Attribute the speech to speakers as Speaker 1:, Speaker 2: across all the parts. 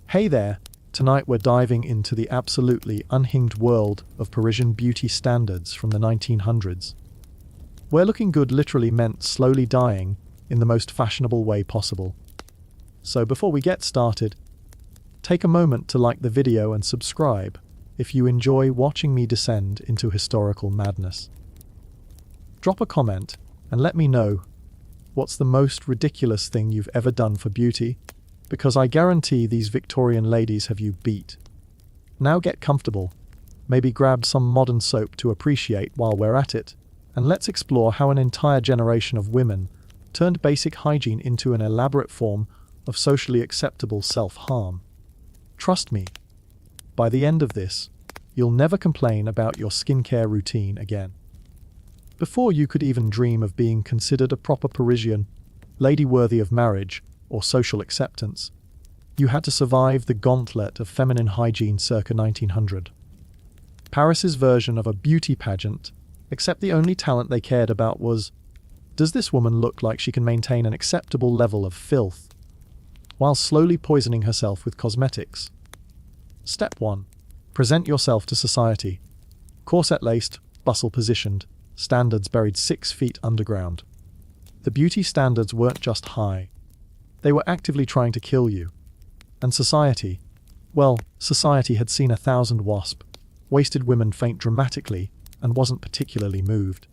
Speaker 1: Hey there, tonight we're diving into the absolutely unhinged world of Parisian beauty standards from the 1900s. Where looking good literally meant slowly dying in the most fashionable way possible. So before we get started, take a moment to like the video and subscribe if you enjoy watching me descend into historical madness. Drop a comment and let me know what's the most ridiculous thing you've ever done for beauty, because I guarantee these Victorian ladies have you beat. Now get comfortable, maybe grab some modern soap to appreciate while we're at it, and let's explore how an entire generation of women turned basic hygiene into an elaborate form of socially acceptable self-harm. Trust me, by the end of this, you'll never complain about your skincare routine again. Before you could even dream of being considered a proper Parisian, lady worthy of marriage or social acceptance, you had to survive the gauntlet of feminine hygiene circa 1900. Paris's version of a beauty pageant, except the only talent they cared about was, does this woman look like she can maintain an acceptable level of filth while slowly poisoning herself with cosmetics? Step 1. Present yourself to society. Corset-laced, bustle-positioned, standards buried 6 feet underground. The beauty standards weren't just high. They were actively trying to kill you. And society? Well, society had seen 1,000 wasted women faint dramatically and wasn't particularly moved.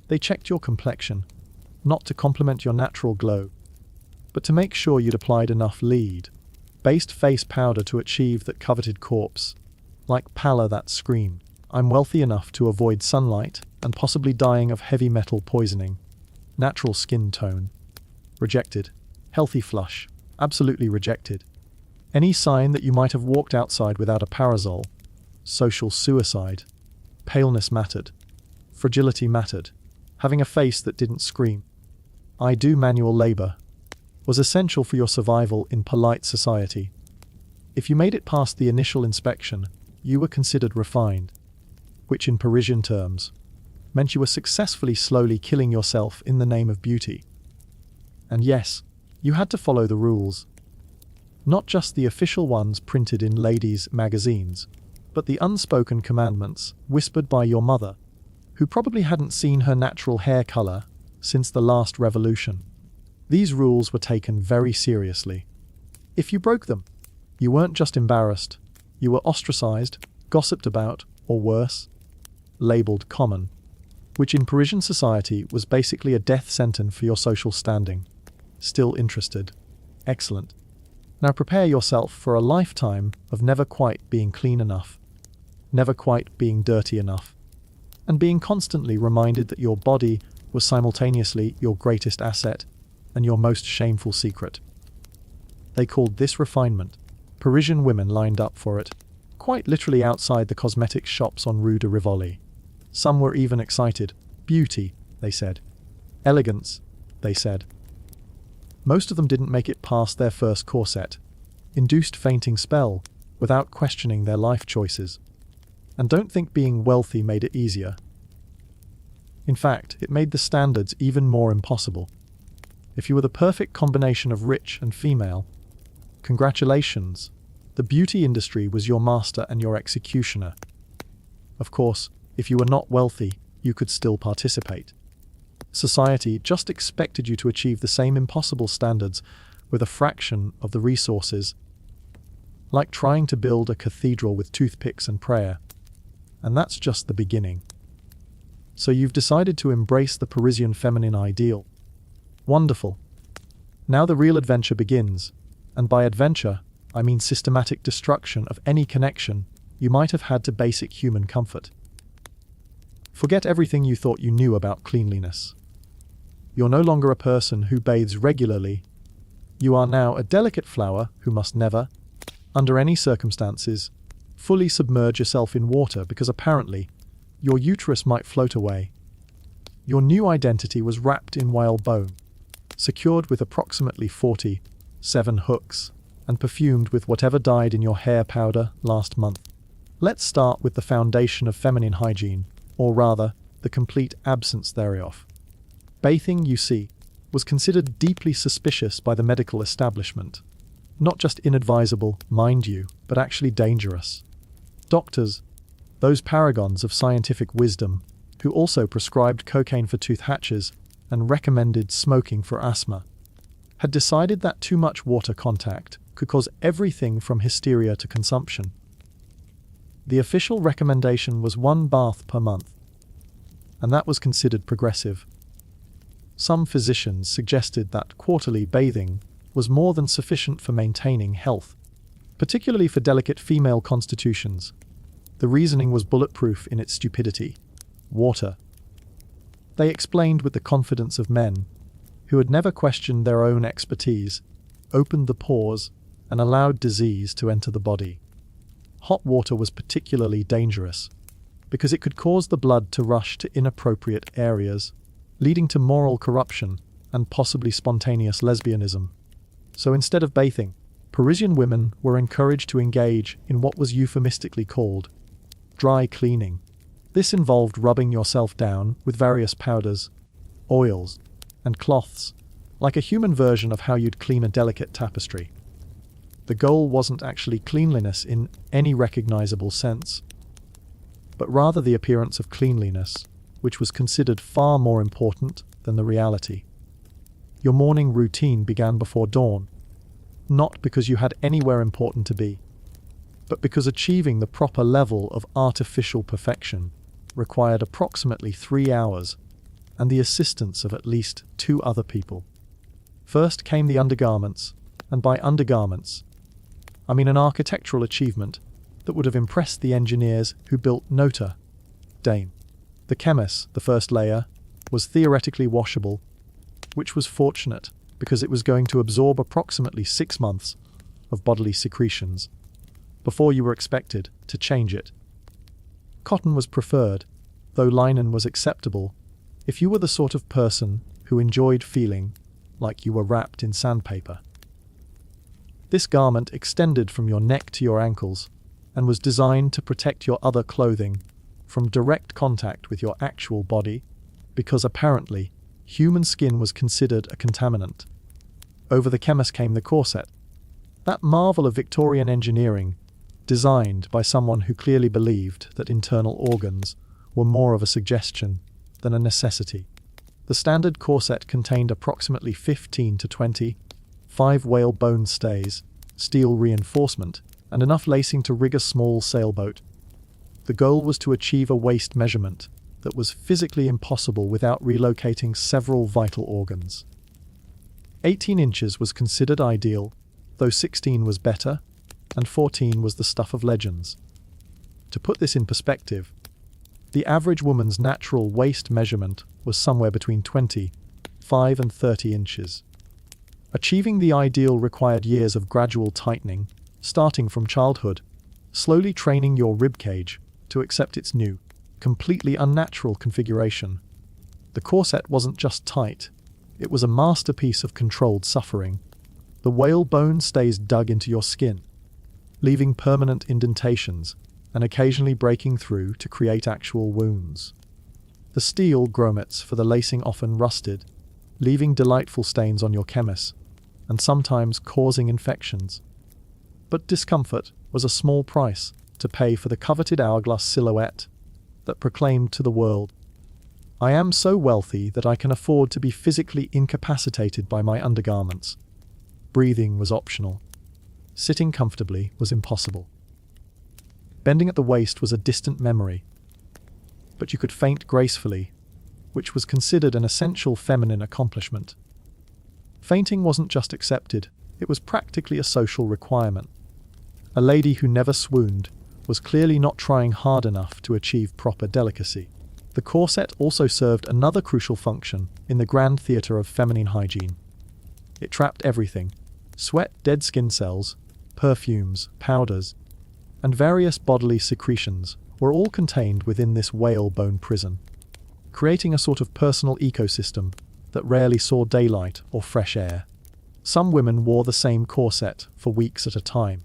Speaker 1: They checked your complexion, not to complement your natural glow, but to make sure you'd applied enough lead-based face powder to achieve that coveted corpse, like pallor that screamed, I'm wealthy enough to avoid sunlight and possibly dying of heavy metal poisoning. Natural skin tone. Rejected. Healthy flush. Absolutely rejected. Any sign that you might have walked outside without a parasol. Social suicide. Paleness mattered. Fragility mattered. Having a face that didn't scream, I do manual labor, was essential for your survival in polite society. If you made it past the initial inspection, you were considered refined, which in Parisian terms meant you were successfully slowly killing yourself in the name of beauty. And yes, you had to follow the rules. Not just the official ones printed in ladies' magazines, but the unspoken commandments whispered by your mother, who probably hadn't seen her natural hair color since the last revolution. These rules were taken very seriously. If you broke them, you weren't just embarrassed, you were ostracized, gossiped about, or worse, labeled common, which in Parisian society was basically a death sentence for your social standing. Still interested? Excellent. Now prepare yourself for a lifetime of never quite being clean enough, never quite being dirty enough, and being constantly reminded that your body was simultaneously your greatest asset and your most shameful secret. They called this refinement. Parisian women lined up for it, quite literally outside the cosmetics shops on Rue de Rivoli. Some were even excited. Beauty, they said. Elegance, they said. Most of them didn't make it past their first corset-induced fainting spell without questioning their life choices. And don't think being wealthy made it easier. In fact, it made the standards even more impossible. If you were the perfect combination of rich and female, congratulations, the beauty industry was your master and your executioner. Of course, if you were not wealthy, you could still participate. Society just expected you to achieve the same impossible standards with a fraction of the resources, like trying to build a cathedral with toothpicks and prayer. And that's just the beginning. So you've decided to embrace the Parisian feminine ideal. Wonderful. Now the real adventure begins, and by adventure, I mean systematic destruction of any connection you might have had to basic human comfort. Forget everything you thought you knew about cleanliness. You're no longer a person who bathes regularly. You are now a delicate flower who must never, under any circumstances, fully submerge yourself in water because apparently your uterus might float away. Your new identity was wrapped in whalebone, secured with approximately 47 hooks, and perfumed with whatever died in your hair powder last month. Let's start with the foundation of feminine hygiene, or rather, the complete absence thereof. Bathing, you see, was considered deeply suspicious by the medical establishment. Not just inadvisable, mind you, but actually dangerous. Doctors, those paragons of scientific wisdom, who also prescribed cocaine for tooth hatches and recommended smoking for asthma, had decided that too much water contact could cause everything from hysteria to consumption. The official recommendation was 1 bath per month, and that was considered progressive. Some physicians suggested that quarterly bathing was more than sufficient for maintaining health, particularly for delicate female constitutions. The reasoning was bulletproof in its stupidity. Water. They explained with the confidence of men who had never questioned their own expertise, opened the pores, and allowed disease to enter the body. Hot water was particularly dangerous because it could cause the blood to rush to inappropriate areas, leading to moral corruption and possibly spontaneous lesbianism. So instead of bathing, Parisian women were encouraged to engage in what was euphemistically called dry cleaning. This involved rubbing yourself down with various powders, oils, and cloths, like a human version of how you'd clean a delicate tapestry. The goal wasn't actually cleanliness in any recognizable sense, but rather the appearance of cleanliness, which was considered far more important than the reality. Your morning routine began before dawn, not because you had anywhere important to be, but because achieving the proper level of artificial perfection required approximately 3 hours and the assistance of at least 2 other people. First came the undergarments, and by undergarments, I mean an architectural achievement that would have impressed the engineers who built Notre Dame. The chemis, the first layer, was theoretically washable, which was fortunate because it was going to absorb approximately 6 months of bodily secretions before you were expected to change it. Cotton was preferred, though linen was acceptable if you were the sort of person who enjoyed feeling like you were wrapped in sandpaper. This garment extended from your neck to your ankles and was designed to protect your other clothing from direct contact with your actual body, because apparently human skin was considered a contaminant. Over the chemis came the corset, that marvel of Victorian engineering, designed by someone who clearly believed that internal organs were more of a suggestion than a necessity. The standard corset contained approximately 15 to 20 5 whalebone stays, steel reinforcement, and enough lacing to rig a small sailboat. The goal was to achieve a waist measurement that was physically impossible without relocating several vital organs. 18 inches was considered ideal, though 16 was better, and 14 was the stuff of legends. To put this in perspective, the average woman's natural waist measurement was somewhere between 25 and 30 inches. Achieving the ideal required years of gradual tightening, starting from childhood, slowly training your ribcage to accept its new, completely unnatural configuration. The corset wasn't just tight, it was a masterpiece of controlled suffering. The whalebone stays dug into your skin, leaving permanent indentations and occasionally breaking through to create actual wounds. The steel grommets for the lacing often rusted, leaving delightful stains on your chemis, and sometimes causing infections. But discomfort was a small price to pay for the coveted hourglass silhouette that proclaimed to the world, "I am so wealthy that I can afford to be physically incapacitated by my undergarments." Breathing was optional. Sitting comfortably was impossible. Bending at the waist was a distant memory, but you could faint gracefully, which was considered an essential feminine accomplishment. Fainting wasn't just accepted, it was practically a social requirement. A lady who never swooned was clearly not trying hard enough to achieve proper delicacy. The corset also served another crucial function in the grand theatre of feminine hygiene. It trapped everything: sweat, dead skin cells, perfumes, powders, and various bodily secretions were all contained within this whalebone prison, creating a sort of personal ecosystem that rarely saw daylight or fresh air. Some women wore the same corset for weeks at a time,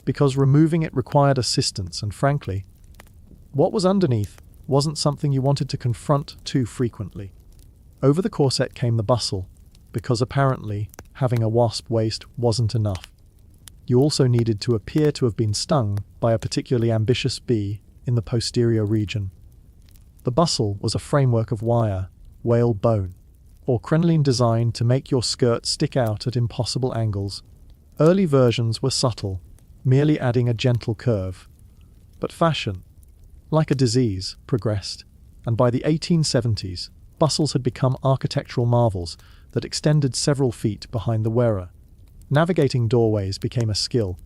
Speaker 1: because removing it required assistance, and frankly, what was underneath wasn't something you wanted to confront too frequently. Over the corset came the bustle, because apparently having a wasp waist wasn't enough. You also needed to appear to have been stung by a particularly ambitious bee in the posterior region. The bustle was a framework of wire, whale bone, or crinoline designed to make your skirt stick out at impossible angles. Early versions were subtle, merely adding a gentle curve. But fashion, like a disease, progressed, and by the 1870s, bustles had become architectural marvels that extended several feet behind the wearer. Navigating doorways became a skill.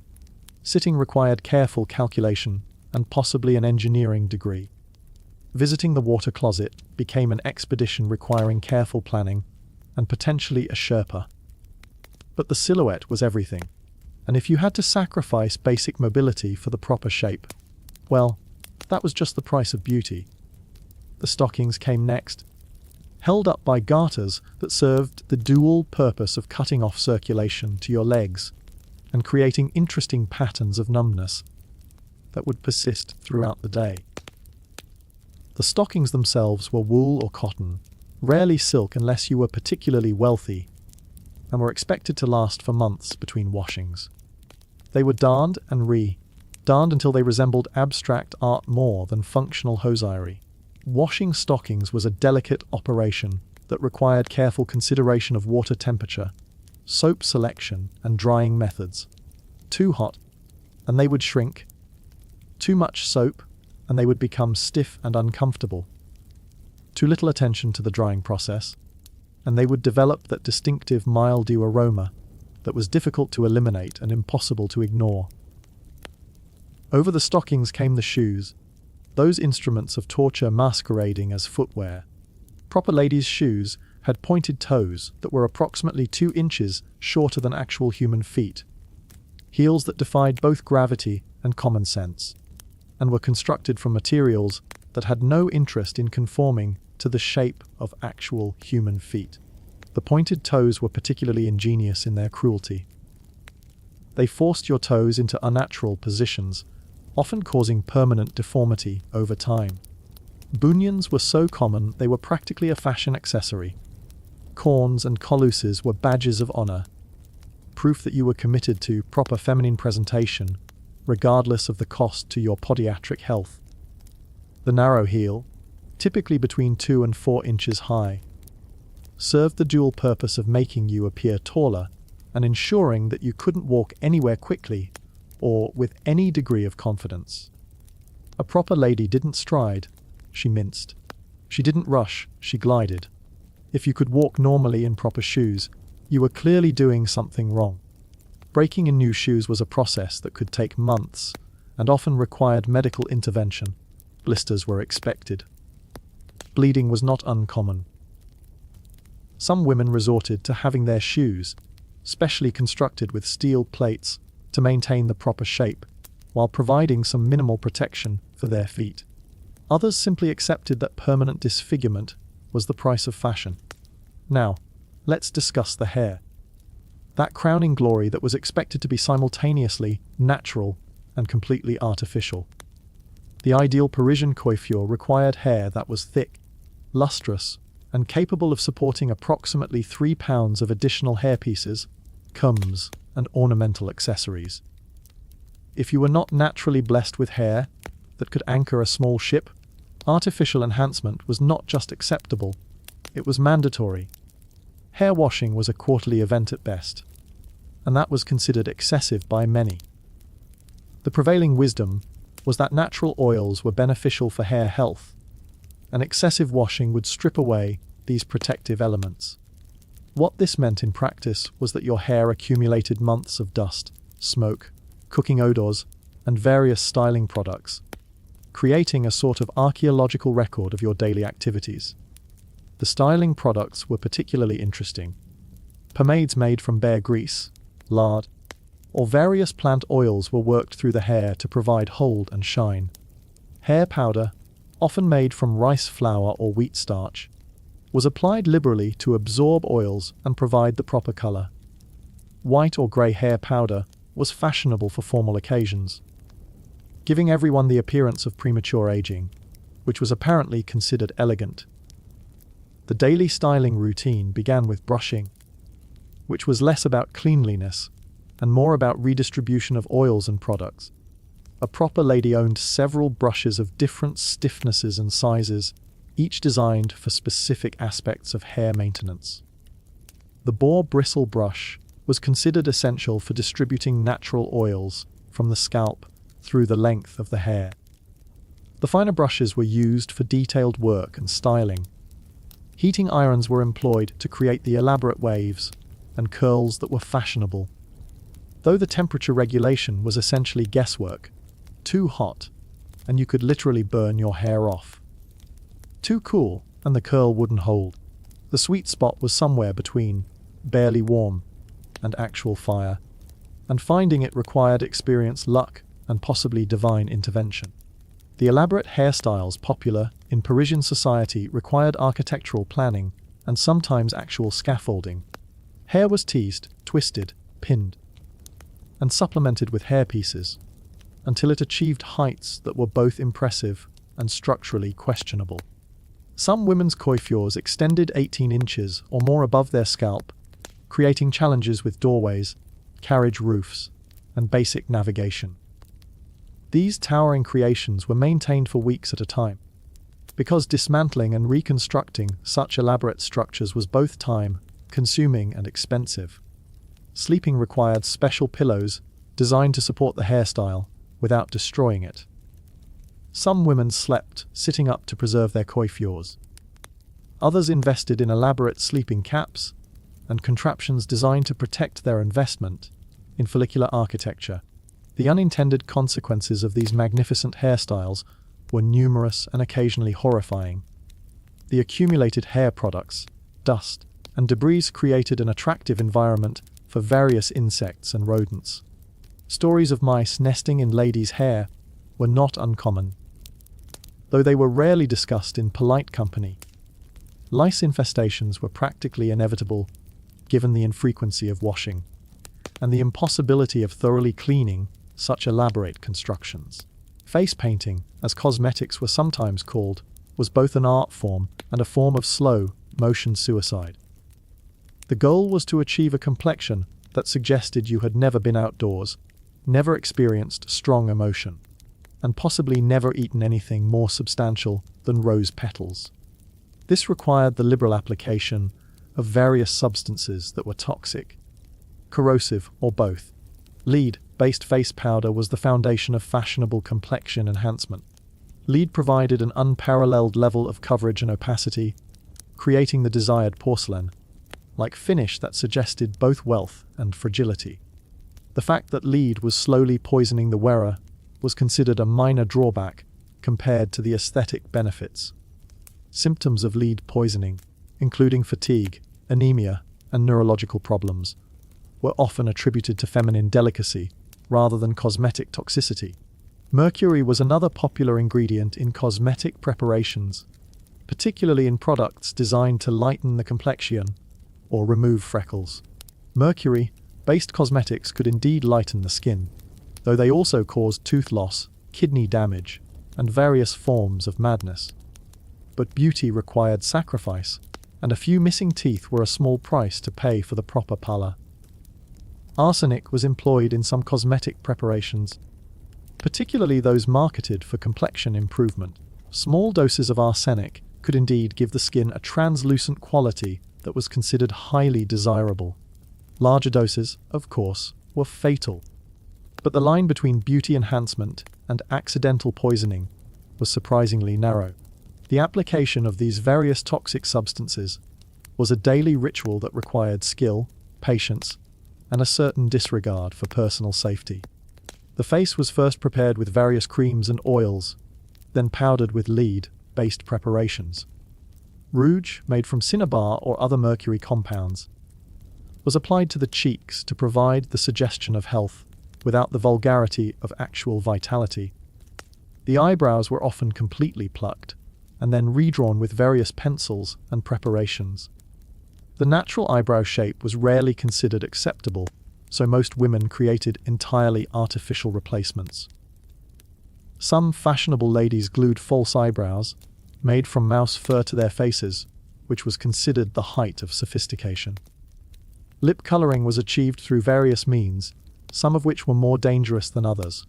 Speaker 1: Sitting required careful calculation and possibly an engineering degree. Visiting the water closet became an expedition requiring careful planning and potentially a Sherpa. But the silhouette was everything, and if you had to sacrifice basic mobility for the proper shape, well, that was just the price of beauty. The stockings came next, held up by garters that served the dual purpose of cutting off circulation to your legs and creating interesting patterns of numbness that would persist throughout the day. The stockings themselves were wool or cotton, rarely silk unless you were particularly wealthy, and were expected to last for months between washings. They were darned and re-darned until they resembled abstract art more than functional hosiery. Washing stockings was a delicate operation that required careful consideration of water temperature, soap selection, and drying methods. Too hot, and they would shrink. Too much soap, and they would become stiff and uncomfortable. Too little attention to the drying process, and they would develop that distinctive mildew aroma that was difficult to eliminate and impossible to ignore. Over the stockings came the shoes, those instruments of torture masquerading as footwear. Proper ladies' shoes had pointed toes that were approximately 2 inches shorter than actual human feet, heels that defied both gravity and common sense, and were constructed from materials that had no interest in conforming to the shape of actual human feet. The pointed toes were particularly ingenious in their cruelty. They forced your toes into unnatural positions, often causing permanent deformity over time. Bunions were so common they were practically a fashion accessory. Corns and coluses were badges of honor, proof that you were committed to proper feminine presentation, regardless of the cost to your podiatric health. The narrow heel, typically between 2 and 4 inches high, served the dual purpose of making you appear taller and ensuring that you couldn't walk anywhere quickly or with any degree of confidence. A proper lady didn't stride, she minced. She didn't rush, she glided. If you could walk normally in proper shoes, you were clearly doing something wrong. Breaking in new shoes was a process that could take months and often required medical intervention. Blisters were expected. Bleeding was not uncommon. Some women resorted to having their shoes specially constructed with steel plates to maintain the proper shape, while providing some minimal protection for their feet. Others simply accepted that permanent disfigurement was the price of fashion. Now, let's discuss the hair. That crowning glory that was expected to be simultaneously natural and completely artificial. The ideal Parisian coiffure required hair that was thick, lustrous, and capable of supporting approximately 3 pounds of additional hairpieces, combs, and ornamental accessories. If you were not naturally blessed with hair that could anchor a small ship, artificial enhancement was not just acceptable, it was mandatory. Hair washing was a quarterly event at best, and that was considered excessive by many. The prevailing wisdom was that natural oils were beneficial for hair health, and excessive washing would strip away these protective elements. What this meant in practice was that your hair accumulated months of dust, smoke, cooking odors, and various styling products, creating a sort of archaeological record of your daily activities. The styling products were particularly interesting. Pomades made from bear grease, lard, or various plant oils were worked through the hair to provide hold and shine. Hair powder, often made from rice flour or wheat starch, was applied liberally to absorb oils and provide the proper color. White or grey hair powder was fashionable for formal occasions, giving everyone the appearance of premature aging, which was apparently considered elegant. The daily styling routine began with brushing. which was less about cleanliness and more about redistribution of oils and products. A proper lady owned several brushes of different stiffnesses and sizes, each designed for specific aspects of hair maintenance. The boar bristle brush was considered essential for distributing natural oils from the scalp through the length of the hair. The finer brushes were used for detailed work and styling. Heating irons were employed to create the elaborate waves and curls that were fashionable. Though the temperature regulation was essentially guesswork, too hot, and you could literally burn your hair off. Too cool, and the curl wouldn't hold. The sweet spot was somewhere between barely warm and actual fire, and finding it required experience, luck, and possibly divine intervention. The elaborate hairstyles popular in Parisian society required architectural planning and sometimes actual scaffolding. Hair was teased, twisted, pinned, and supplemented with hairpieces until it achieved heights that were both impressive and structurally questionable. Some women's coiffures extended 18 inches or more above their scalp, creating challenges with doorways, carriage roofs, and basic navigation. These towering creations were maintained for weeks at a time, because dismantling and reconstructing such elaborate structures was both time-consuming and expensive. Sleeping required special pillows designed to support the hairstyle without destroying it. Some women slept sitting up to preserve their coiffures. Others invested in elaborate sleeping caps and contraptions designed to protect their investment in follicular architecture. The unintended consequences of these magnificent hairstyles were numerous and occasionally horrifying. The accumulated hair products, dust, and debris created an attractive environment for various insects and rodents. Stories of mice nesting in ladies' hair were not uncommon, though they were rarely discussed in polite company. Lice infestations were practically inevitable given the infrequency of washing and the impossibility of thoroughly cleaning such elaborate constructions. Face painting, as cosmetics were sometimes called, was both an art form and a form of slow-motion suicide. The goal was to achieve a complexion that suggested you had never been outdoors, never experienced strong emotion, and possibly never eaten anything more substantial than rose petals. This required the liberal application of various substances that were toxic, corrosive, or both. Lead-based face powder was the foundation of fashionable complexion enhancement. Lead provided an unparalleled level of coverage and opacity, creating the desired porcelain-like finish that suggested both wealth and fragility. The fact that lead was slowly poisoning the wearer was considered a minor drawback compared to the aesthetic benefits. Symptoms of lead poisoning, including fatigue, anemia, and neurological problems, were often attributed to feminine delicacy rather than cosmetic toxicity. Mercury was another popular ingredient in cosmetic preparations, particularly in products designed to lighten the complexion or remove freckles. Mercury-based cosmetics could indeed lighten the skin, though they also caused tooth loss, kidney damage, and various forms of madness. But beauty required sacrifice, and a few missing teeth were a small price to pay for the proper pallor. Arsenic was employed in some cosmetic preparations, particularly those marketed for complexion improvement. Small doses of arsenic could indeed give the skin a translucent quality that was considered highly desirable. Larger doses, of course, were fatal. But the line between beauty enhancement and accidental poisoning was surprisingly narrow. The application of these various toxic substances was a daily ritual that required skill, patience, and a certain disregard for personal safety. The face was first prepared with various creams and oils, then powdered with lead-based preparations. Rouge, made from cinnabar or other mercury compounds, was applied to the cheeks to provide the suggestion of health without the vulgarity of actual vitality. The eyebrows were often completely plucked and then redrawn with various pencils and preparations. The natural eyebrow shape was rarely considered acceptable, so most women created entirely artificial replacements. Some fashionable ladies glued false eyebrows, made from mouse fur, to their faces, which was considered the height of sophistication. Lip coloring was achieved through various means, some of which were more dangerous than others.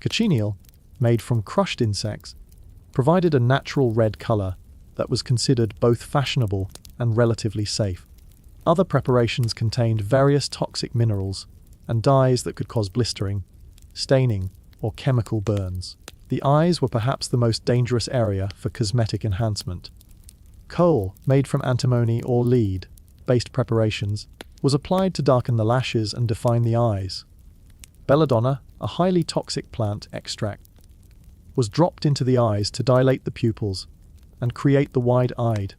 Speaker 1: Cochineal, made from crushed insects, provided a natural red color that was considered both fashionable and relatively safe. Other preparations contained various toxic minerals and dyes that could cause blistering, staining, or chemical burns. The eyes were perhaps the most dangerous area for cosmetic enhancement. Kohl, made from antimony or lead-based preparations, was applied to darken the lashes and define the eyes. Belladonna, a highly toxic plant extract, was dropped into the eyes to dilate the pupils and create the wide-eyed,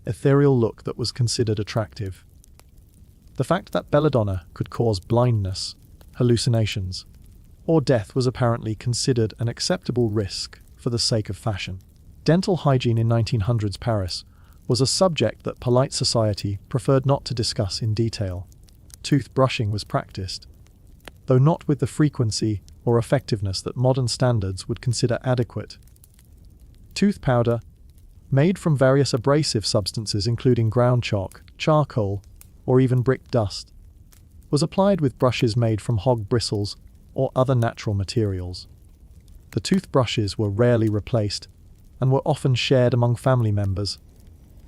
Speaker 1: ethereal look that was considered attractive. The fact that belladonna could cause blindness, hallucinations, or death was apparently considered an acceptable risk for the sake of fashion. Dental hygiene in 1900s Paris was a subject that polite society preferred not to discuss in detail. Toothbrushing was practiced, though not with the frequency or effectiveness that modern standards would consider adequate. Tooth powder, made from various abrasive substances including ground chalk, charcoal, or even brick dust, was applied with brushes made from hog bristles or other natural materials. The toothbrushes were rarely replaced and were often shared among family members,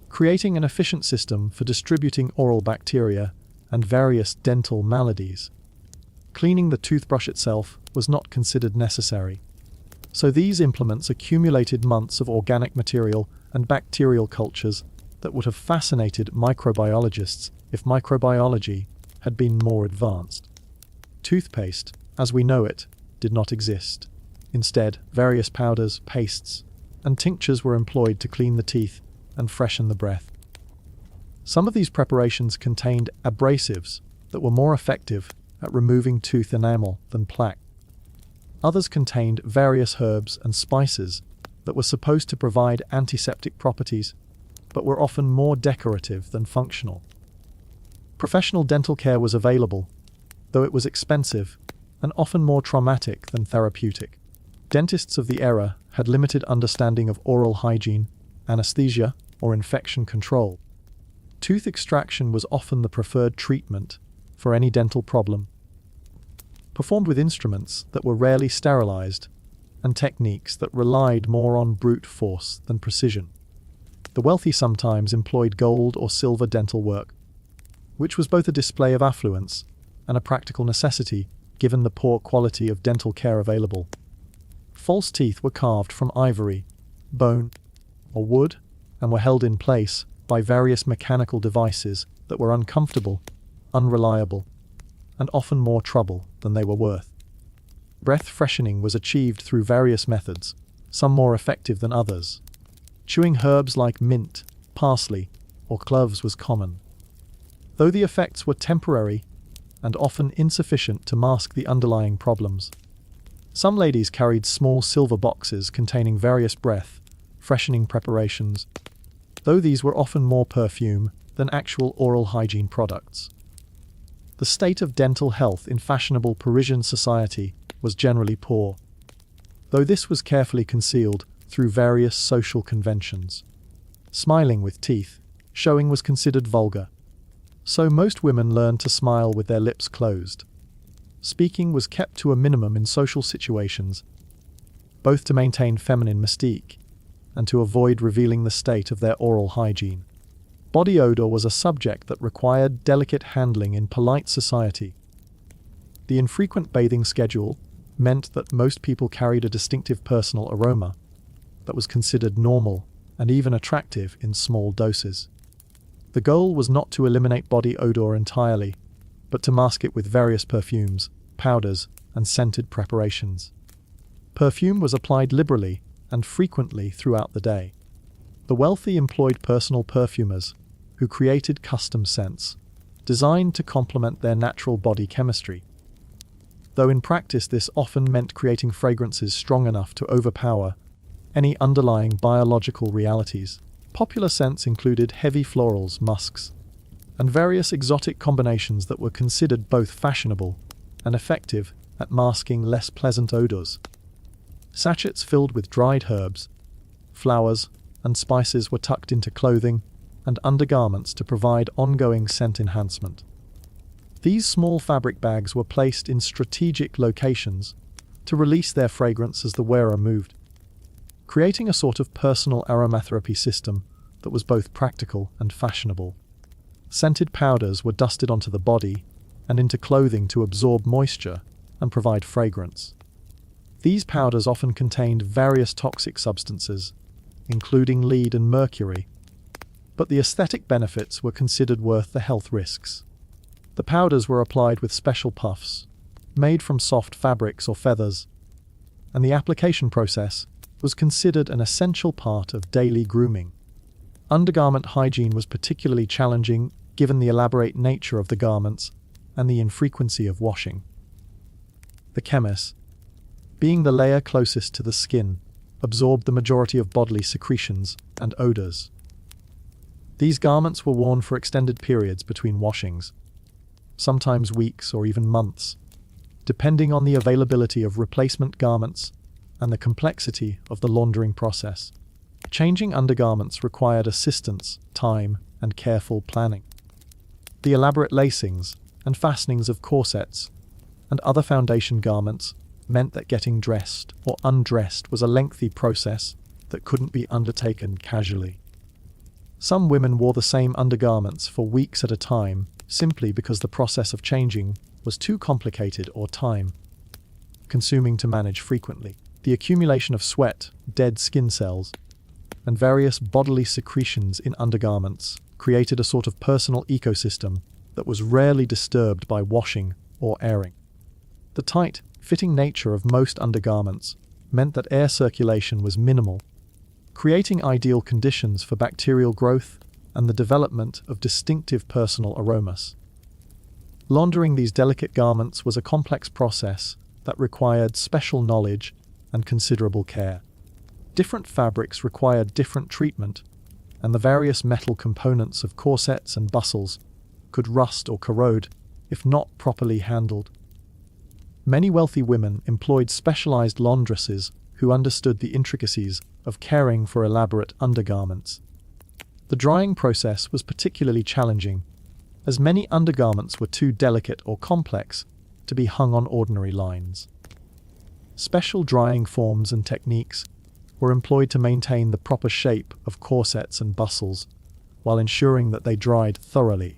Speaker 1: creating an efficient system for distributing oral bacteria and various dental maladies. Cleaning the toothbrush itself was not considered necessary, so these implements accumulated months of organic material and bacterial cultures that would have fascinated microbiologists if microbiology had been more advanced. Toothpaste, as we know it, did not exist. Instead, various powders, pastes, and tinctures were employed to clean the teeth and freshen the breath. Some of these preparations contained abrasives that were more effective at removing tooth enamel than plaque. Others contained various herbs and spices that were supposed to provide antiseptic properties, but were often more decorative than functional. Professional dental care was available, though it was expensive and often more traumatic than therapeutic. Dentists of the era had limited understanding of oral hygiene, anesthesia, or infection control. Tooth extraction was often the preferred treatment for any dental problem, performed with instruments that were rarely sterilized and techniques that relied more on brute force than precision. The wealthy sometimes employed gold or silver dental work, which was both a display of affluence and a practical necessity given the poor quality of dental care available. False teeth were carved from ivory, bone, or wood, and were held in place by various mechanical devices that were uncomfortable, unreliable, and often more trouble than they were worth. Breath freshening was achieved through various methods, some more effective than others. Chewing herbs like mint, parsley, or cloves was common, though the effects were temporary and often insufficient to mask the underlying problems. Some ladies carried small silver boxes containing various breath freshening preparations, though these were often more perfume than actual oral hygiene products. The state of dental health in fashionable Parisian society was generally poor, though this was carefully concealed through various social conventions. Smiling with teeth showing was considered vulgar, so most women learned to smile with their lips closed. Speaking was kept to a minimum in social situations, both to maintain feminine mystique and to avoid revealing the state of their oral hygiene. Body odor was a subject that required delicate handling in polite society. The infrequent bathing schedule meant that most people carried a distinctive personal aroma that was considered normal and even attractive in small doses. The goal was not to eliminate body odor entirely, but to mask it with various perfumes, powders, and scented preparations. Perfume was applied liberally and frequently throughout the day. The wealthy employed personal perfumers who created custom scents, designed to complement their natural body chemistry. Though in practice this often meant creating fragrances strong enough to overpower any underlying biological realities. Popular scents included heavy florals, musks, and various exotic combinations that were considered both fashionable and effective at masking less pleasant odors. Sachets filled with dried herbs, flowers, and spices were tucked into clothing and undergarments to provide ongoing scent enhancement. These small fabric bags were placed in strategic locations to release their fragrance as the wearer moved, creating a sort of personal aromatherapy system that was both practical and fashionable. Scented powders were dusted onto the body and into clothing to absorb moisture and provide fragrance. These powders often contained various toxic substances, including lead and mercury, but the aesthetic benefits were considered worth the health risks. The powders were applied with special puffs, made from soft fabrics or feathers, and the application process was considered an essential part of daily grooming. Undergarment hygiene was particularly challenging given the elaborate nature of the garments and the infrequency of washing. The chemis, being the layer closest to the skin, absorbed the majority of bodily secretions and odors. These garments were worn for extended periods between washings, sometimes weeks or even months, depending on the availability of replacement garments and the complexity of the laundering process. Changing undergarments required assistance, time, and careful planning. The elaborate lacings and fastenings of corsets and other foundation garments meant that getting dressed or undressed was a lengthy process that couldn't be undertaken casually. Some women wore the same undergarments for weeks at a time simply because the process of changing was too complicated or time-consuming to manage frequently. The accumulation of sweat, dead skin cells, and various bodily secretions in undergarments created a sort of personal ecosystem that was rarely disturbed by washing or airing. The tight, fitting nature of most undergarments meant that air circulation was minimal, creating ideal conditions for bacterial growth and the development of distinctive personal aromas. Laundering these delicate garments was a complex process that required special knowledge and considerable care. Different fabrics required different treatment, and the various metal components of corsets and bustles could rust or corrode if not properly handled. Many wealthy women employed specialized laundresses who understood the intricacies of caring for elaborate undergarments. The drying process was particularly challenging, as many undergarments were too delicate or complex to be hung on ordinary lines. Special drying forms and techniques were employed to maintain the proper shape of corsets and bustles, while ensuring that they dried thoroughly.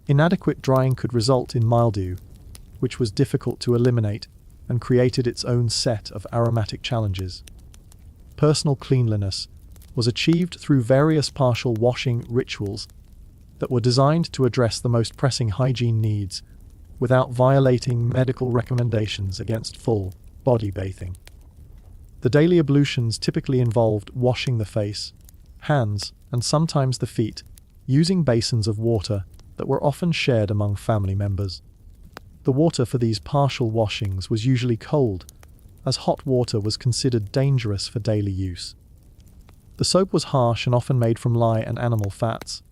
Speaker 1: Inadequate drying could result in mildew, which was difficult to eliminate and created its own set of aromatic challenges. Personal cleanliness was achieved through various partial washing rituals that were designed to address the most pressing hygiene needs without violating medical recommendations against full body bathing. The daily ablutions typically involved washing the face, hands, and sometimes the feet, using basins of water that were often shared among family members. The water for these partial washings was usually cold, as hot water was considered dangerous for daily use. The soap was harsh and often made from lye and animal fats,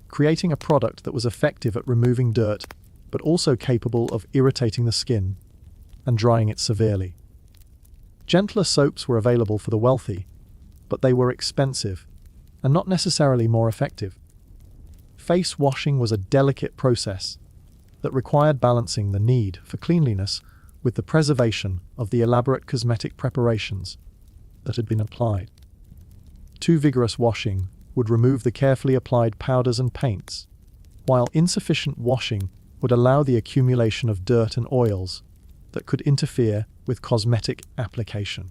Speaker 1: creating a product that was effective at removing dirt, but also capable of irritating the skin and drying it severely. Gentler soaps were available for the wealthy, but they were expensive and not necessarily more effective. Face washing was a delicate process that required balancing the need for cleanliness with the preservation of the elaborate cosmetic preparations that had been applied. Too vigorous washing would remove the carefully applied powders and paints, while insufficient washing would allow the accumulation of dirt and oils that could interfere with cosmetic application.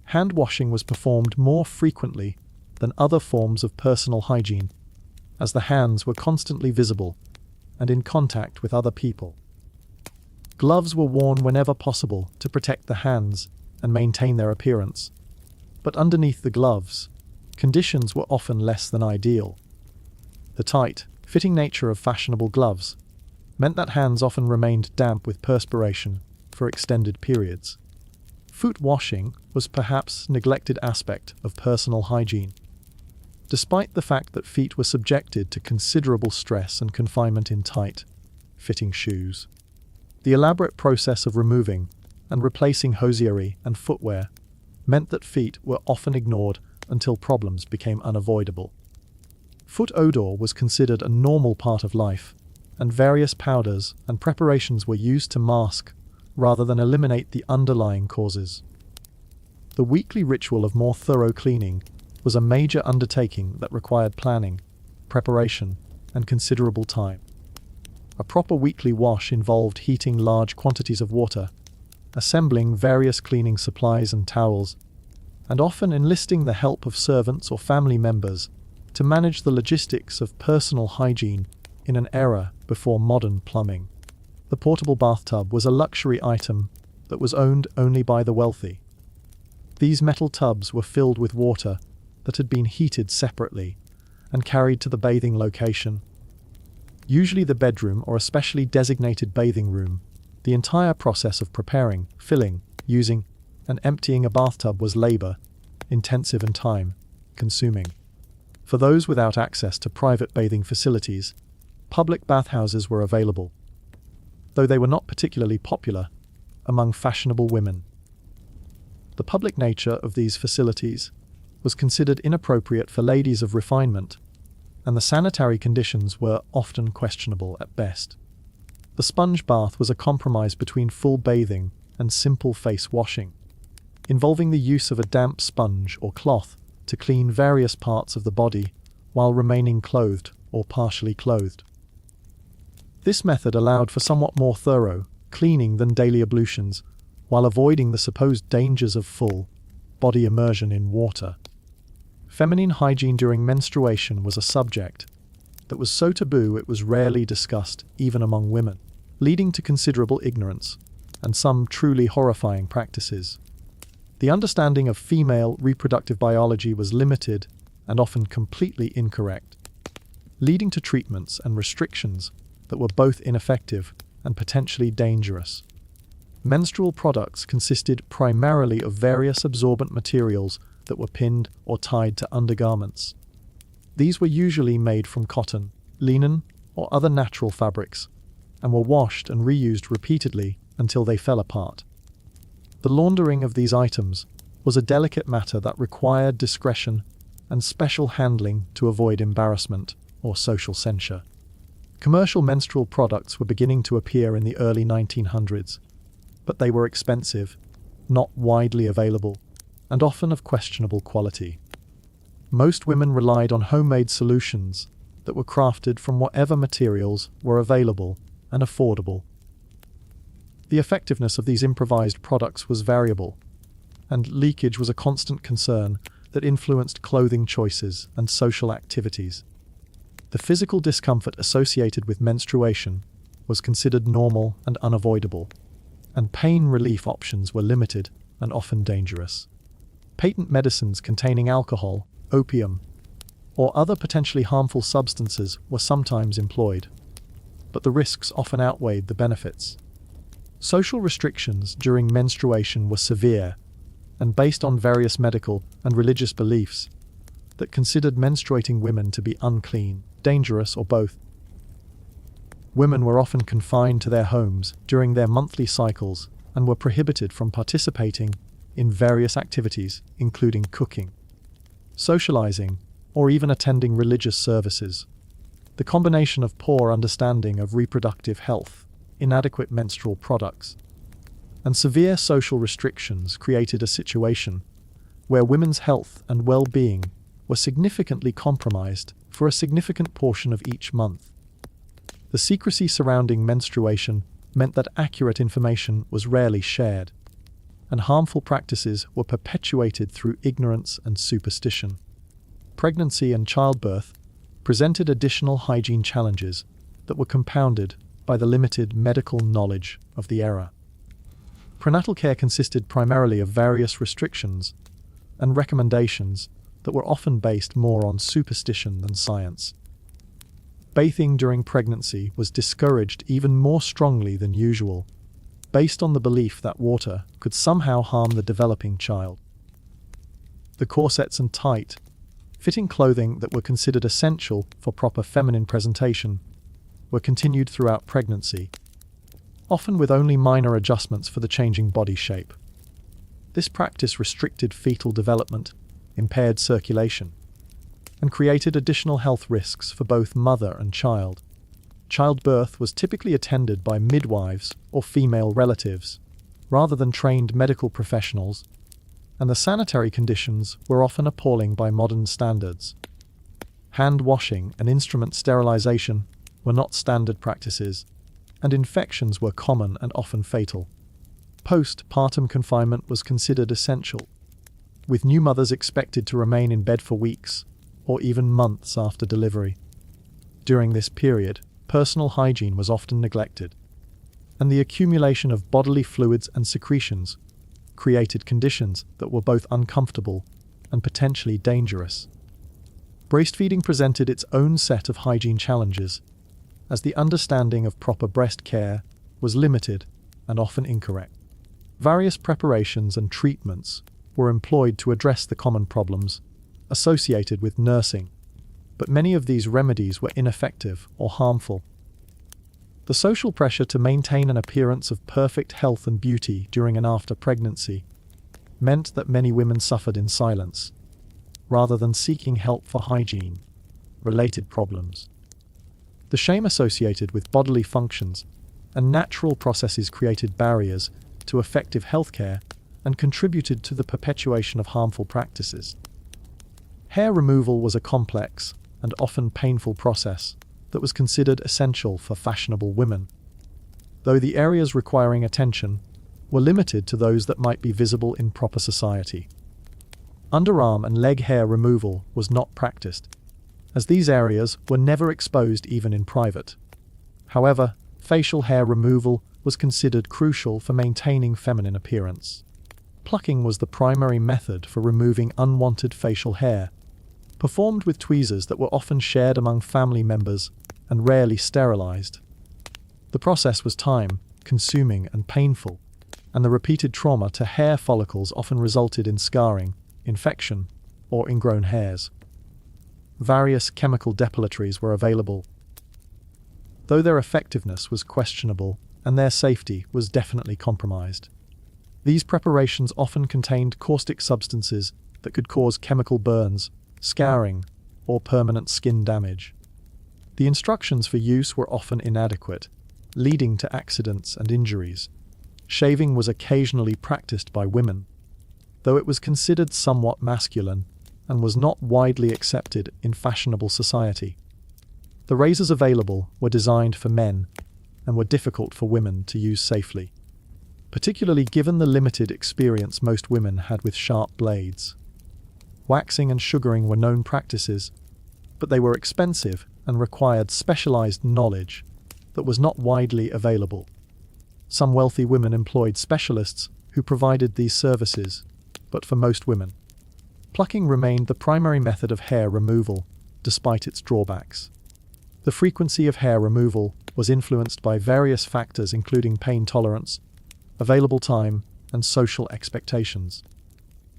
Speaker 1: Hand washing was performed more frequently than other forms of personal hygiene, as the hands were constantly visible and in contact with other people. Gloves were worn whenever possible to protect the hands and maintain their appearance, but underneath the gloves, conditions were often less than ideal. The tight, fitting nature of fashionable gloves meant that hands often remained damp with perspiration for extended periods. Foot washing was perhaps a neglected aspect of personal hygiene. Despite the fact that feet were subjected to considerable stress and confinement in tight, fitting shoes, the elaborate process of removing and replacing hosiery and footwear meant that feet were often ignored until problems became unavoidable. Foot odor was considered a normal part of life and various powders and preparations were used to mask rather than eliminate the underlying causes. The weekly ritual of more thorough cleaning was a major undertaking that required planning, preparation, and considerable time. A proper weekly wash involved heating large quantities of water, assembling various cleaning supplies and towels, and often enlisting the help of servants or family members to manage the logistics of personal hygiene in an era before modern plumbing. The portable bathtub was a luxury item that was owned only by the wealthy. These metal tubs were filled with water that had been heated separately and carried to the bathing location, usually the bedroom or a specially designated bathing room. The entire process of preparing, filling, using, and emptying a bathtub was labor-intensive and time-consuming. For those without access to private bathing facilities, public bathhouses were available, though they were not particularly popular among fashionable women. The public nature of these facilities was considered inappropriate for ladies of refinement, and the sanitary conditions were often questionable at best. The sponge bath was a compromise between full bathing and simple face washing, involving the use of a damp sponge or cloth to clean various parts of the body while remaining clothed or partially clothed. This method allowed for somewhat more thorough cleaning than daily ablutions, while avoiding the supposed dangers of full body immersion in water. Feminine hygiene during menstruation was a subject that was so taboo it was rarely discussed even among women, leading to considerable ignorance and some truly horrifying practices. The understanding of female reproductive biology was limited and often completely incorrect, leading to treatments and restrictions that were both ineffective and potentially dangerous. Menstrual products consisted primarily of various absorbent materials that were pinned or tied to undergarments. These were usually made from cotton, linen, or other natural fabrics, and were washed and reused repeatedly until they fell apart. The laundering of these items was a delicate matter that required discretion and special handling to avoid embarrassment or social censure. Commercial menstrual products were beginning to appear in the early 1900s, but they were expensive, not widely available, and often of questionable quality. Most women relied on homemade solutions that were crafted from whatever materials were available and affordable. The effectiveness of these improvised products was variable, and leakage was a constant concern that influenced clothing choices and social activities. The physical discomfort associated with menstruation was considered normal and unavoidable, and pain relief options were limited and often dangerous. Patent medicines containing alcohol, opium, or other potentially harmful substances were sometimes employed, but the risks often outweighed the benefits. Social restrictions during menstruation were severe and based on various medical and religious beliefs that considered menstruating women to be unclean, dangerous, or both. Women were often confined to their homes during their monthly cycles and were prohibited from participating in various activities, including cooking, socializing, or even attending religious services. The combination of poor understanding of reproductive health, inadequate menstrual products, and severe social restrictions created a situation where women's health and well-being were significantly compromised for a significant portion of each month. The secrecy surrounding menstruation meant that accurate information was rarely shared, and harmful practices were perpetuated through ignorance and superstition. Pregnancy and childbirth presented additional hygiene challenges that were compounded by the limited medical knowledge of the era. Prenatal care consisted primarily of various restrictions and recommendations that were often based more on superstition than science. Bathing during pregnancy was discouraged even more strongly than usual, based on the belief that water could somehow harm the developing child. The corsets and tight, fitting clothing that were considered essential for proper feminine presentation were continued throughout pregnancy, often with only minor adjustments for the changing body shape. This practice restricted fetal development, impaired circulation, and created additional health risks for both mother and child. Childbirth was typically attended by midwives or female relatives, rather than trained medical professionals, and the sanitary conditions were often appalling by modern standards. Hand washing and instrument sterilization were not standard practices, and infections were common and often fatal. Postpartum confinement was considered essential, with new mothers expected to remain in bed for weeks or even months after delivery. During this period, personal hygiene was often neglected, and the accumulation of bodily fluids and secretions created conditions that were both uncomfortable and potentially dangerous. Breastfeeding presented its own set of hygiene challenges, as the understanding of proper breast care was limited and often incorrect. Various preparations and treatments were employed to address the common problems associated with nursing, but many of these remedies were ineffective or harmful. The social pressure to maintain an appearance of perfect health and beauty during and after pregnancy meant that many women suffered in silence, rather than seeking help for hygiene-related problems. The shame associated with bodily functions and natural processes created barriers to effective healthcare and contributed to the perpetuation of harmful practices. Hair removal was a complex and often painful process that was considered essential for fashionable women, though the areas requiring attention were limited to those that might be visible in proper society. Underarm and leg hair removal was not practiced, as these areas were never exposed even in private. However, facial hair removal was considered crucial for maintaining feminine appearance. Plucking was the primary method for removing unwanted facial hair, performed with tweezers that were often shared among family members and rarely sterilized. The process was time-consuming and painful, and the repeated trauma to hair follicles often resulted in scarring, infection, or ingrown hairs. Various chemical depilatories were available, though their effectiveness was questionable and their safety was definitely compromised. These preparations often contained caustic substances that could cause chemical burns, scarring, or permanent skin damage. The instructions for use were often inadequate, leading to accidents and injuries. Shaving was occasionally practiced by women, though it was considered somewhat masculine and was not widely accepted in fashionable society. The razors available were designed for men and were difficult for women to use safely, particularly given the limited experience most women had with sharp blades. Waxing and sugaring were known practices, but they were expensive and required specialized knowledge that was not widely available. Some wealthy women employed specialists who provided these services, but for most women, plucking remained the primary method of hair removal, despite its drawbacks. The frequency of hair removal was influenced by various factors including pain tolerance, available time, and social expectations.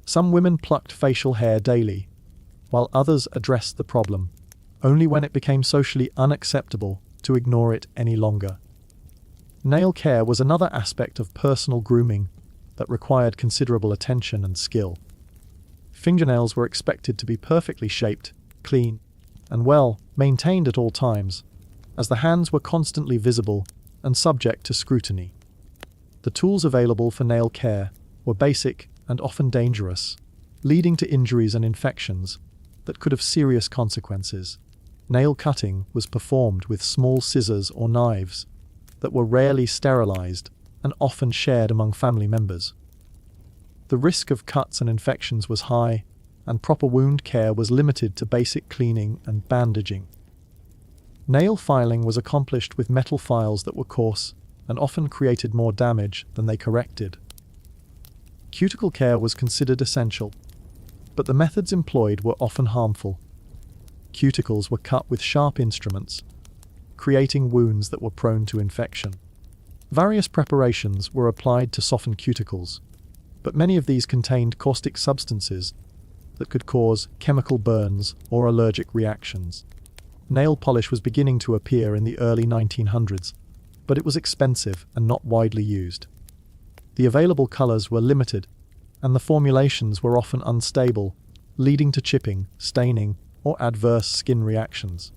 Speaker 1: Some women plucked facial hair daily, while others addressed the problem only when it became socially unacceptable to ignore it any longer. Nail care was another aspect of personal grooming that required considerable attention and skill. Fingernails were expected to be perfectly shaped, clean, and well maintained at all times, as the hands were constantly visible and subject to scrutiny. The tools available for nail care were basic and often dangerous, leading to injuries and infections that could have serious consequences. Nail cutting was performed with small scissors or knives that were rarely sterilized and often shared among family members. The risk of cuts and infections was high, and proper wound care was limited to basic cleaning and bandaging. Nail filing was accomplished with metal files that were coarse and often created more damage than they corrected. Cuticle care was considered essential, but the methods employed were often harmful. Cuticles were cut with sharp instruments, creating wounds that were prone to infection. Various preparations were applied to soften cuticles, but many of these contained caustic substances that could cause chemical burns or allergic reactions. Nail polish was beginning to appear in the early 1900s, but it was expensive and not widely used. The available colors were limited, and the formulations were often unstable, leading to chipping, staining, or adverse skin reactions.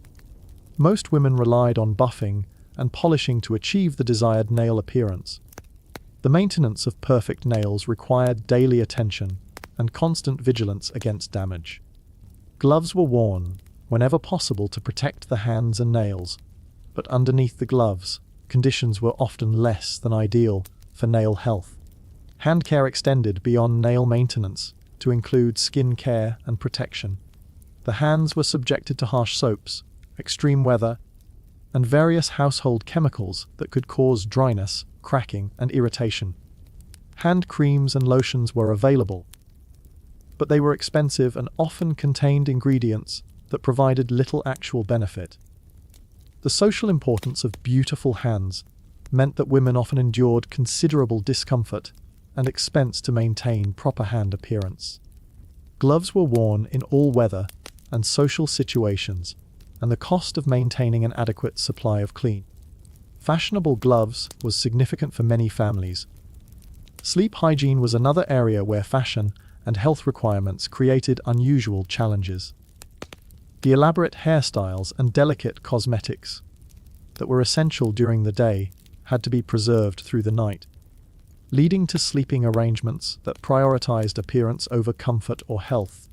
Speaker 1: Most women relied on buffing and polishing to achieve the desired nail appearance. The maintenance of perfect nails required daily attention and constant vigilance against damage. Gloves were worn whenever possible to protect the hands and nails, but underneath the gloves, conditions were often less than ideal for nail health. Hand care extended beyond nail maintenance to include skin care and protection. The hands were subjected to harsh soaps, extreme weather, and various household chemicals that could cause dryness, cracking, and irritation. Hand creams and lotions were available, but they were expensive and often contained ingredients that provided little actual benefit. The social importance of beautiful hands meant that women often endured considerable discomfort and expense to maintain proper hand appearance. Gloves were worn in all weather and social situations, and the cost of maintaining an adequate supply of clean, fashionable gloves was significant for many families. Sleep hygiene was another area where fashion and health requirements created unusual challenges. The elaborate hairstyles and delicate cosmetics that were essential during the day had to be preserved through the night, leading to sleeping arrangements that prioritized appearance over comfort or health.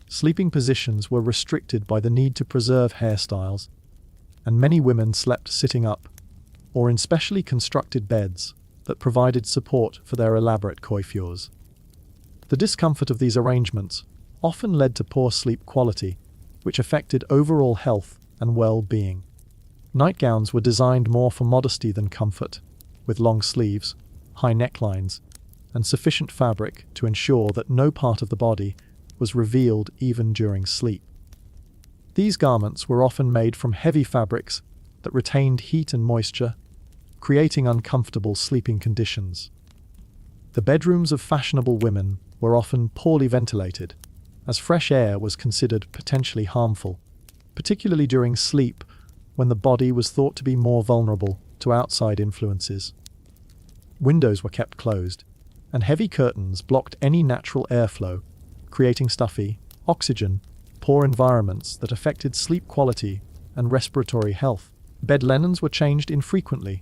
Speaker 1: Sleeping positions were restricted by the need to preserve hairstyles, and many women slept sitting up or in specially constructed beds that provided support for their elaborate coiffures. The discomfort of these arrangements often led to poor sleep quality, which affected overall health and well-being. Nightgowns were designed more for modesty than comfort, with long sleeves, high necklines, and sufficient fabric to ensure that no part of the body was revealed even during sleep. These garments were often made from heavy fabrics that retained heat and moisture, creating uncomfortable sleeping conditions. The bedrooms of fashionable women were often poorly ventilated, as fresh air was considered potentially harmful, particularly during sleep when the body was thought to be more vulnerable to outside influences. Windows were kept closed, and heavy curtains blocked any natural airflow, creating stuffy, oxygen-poor environments that affected sleep quality and respiratory health. Bed linens were changed infrequently,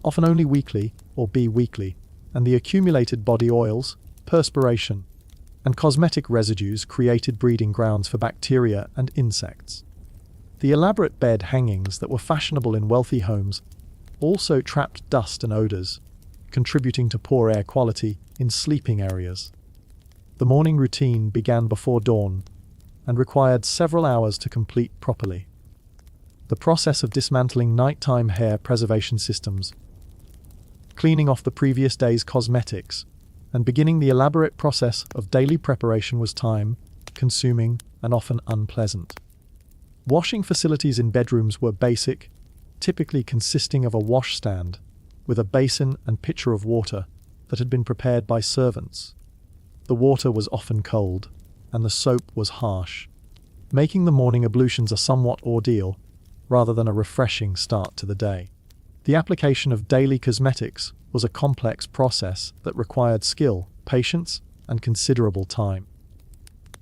Speaker 1: often only weekly or bi-weekly, and the accumulated body oils, perspiration, and cosmetic residues created breeding grounds for bacteria and insects. The elaborate bed hangings that were fashionable in wealthy homes also trapped dust and odors, contributing to poor air quality in sleeping areas. The morning routine began before dawn and required several hours to complete properly. The process of dismantling nighttime hair preservation systems, cleaning off the previous day's cosmetics, and beginning the elaborate process of daily preparation was time-consuming and often unpleasant. Washing facilities in bedrooms were basic, typically consisting of a washstand with a basin and pitcher of water that had been prepared by servants. The water was often cold, and the soap was harsh, making the morning ablutions a somewhat ordeal rather than a refreshing start to the day. The application of daily cosmetics was a complex process that required skill, patience, and considerable time.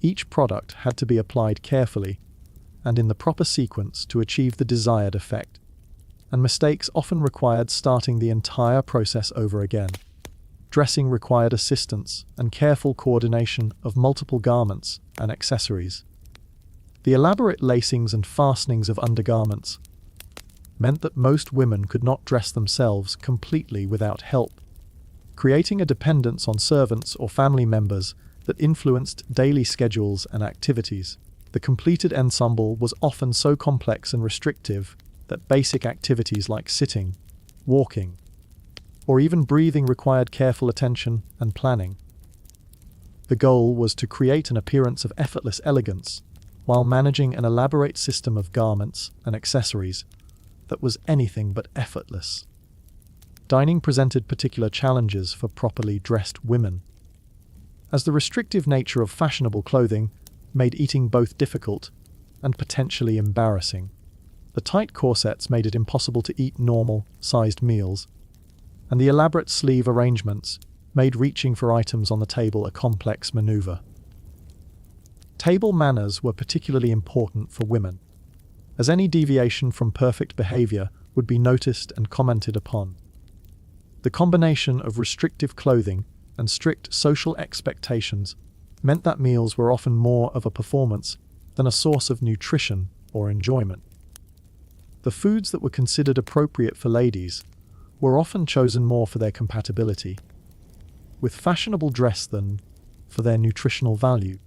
Speaker 1: Each product had to be applied carefully and in the proper sequence to achieve the desired effect, and mistakes often required starting the entire process over again. Dressing required assistance and careful coordination of multiple garments and accessories. The elaborate lacings and fastenings of undergarments meant that most women could not dress themselves completely without help, creating a dependence on servants or family members that influenced daily schedules and activities. The completed ensemble was often so complex and restrictive that basic activities like sitting, walking, or even breathing required careful attention and planning. The goal was to create an appearance of effortless elegance while managing an elaborate system of garments and accessories that was anything but effortless. Dining presented particular challenges for properly dressed women, as the restrictive nature of fashionable clothing made eating both difficult and potentially embarrassing. The tight corsets made it impossible to eat normal-sized meals, and the elaborate sleeve arrangements made reaching for items on the table a complex maneuver. Table manners were particularly important for women. as any deviation from perfect behavior would be noticed and commented upon. The combination of restrictive clothing and strict social expectations meant that meals were often more of a performance than a source of nutrition or enjoyment. The foods that were considered appropriate for ladies were often chosen more for their compatibility with fashionable dress than for their nutritional value.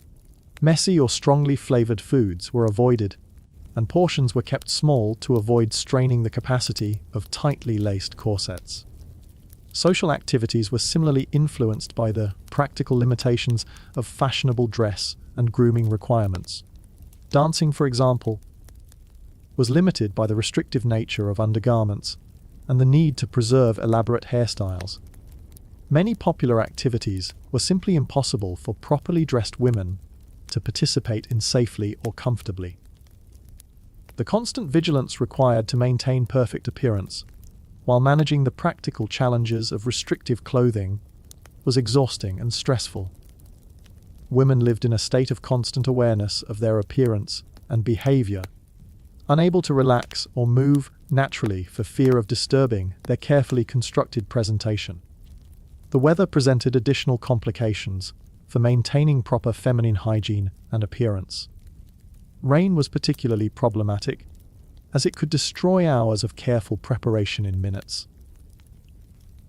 Speaker 1: Messy or strongly flavored foods were avoided, and portions were kept small to avoid straining the capacity of tightly laced corsets. Social activities were similarly influenced by the practical limitations of fashionable dress and grooming requirements. Dancing, for example, was limited by the restrictive nature of undergarments and the need to preserve elaborate hairstyles. Many popular activities were simply impossible for properly dressed women to participate in safely or comfortably. The constant vigilance required to maintain perfect appearance, while managing the practical challenges of restrictive clothing, was exhausting and stressful. Women lived in a state of constant awareness of their appearance and behavior, unable to relax or move naturally for fear of disturbing their carefully constructed presentation. The weather presented additional complications for maintaining proper feminine hygiene and appearance. Rain was particularly problematic, as it could destroy hours of careful preparation in minutes.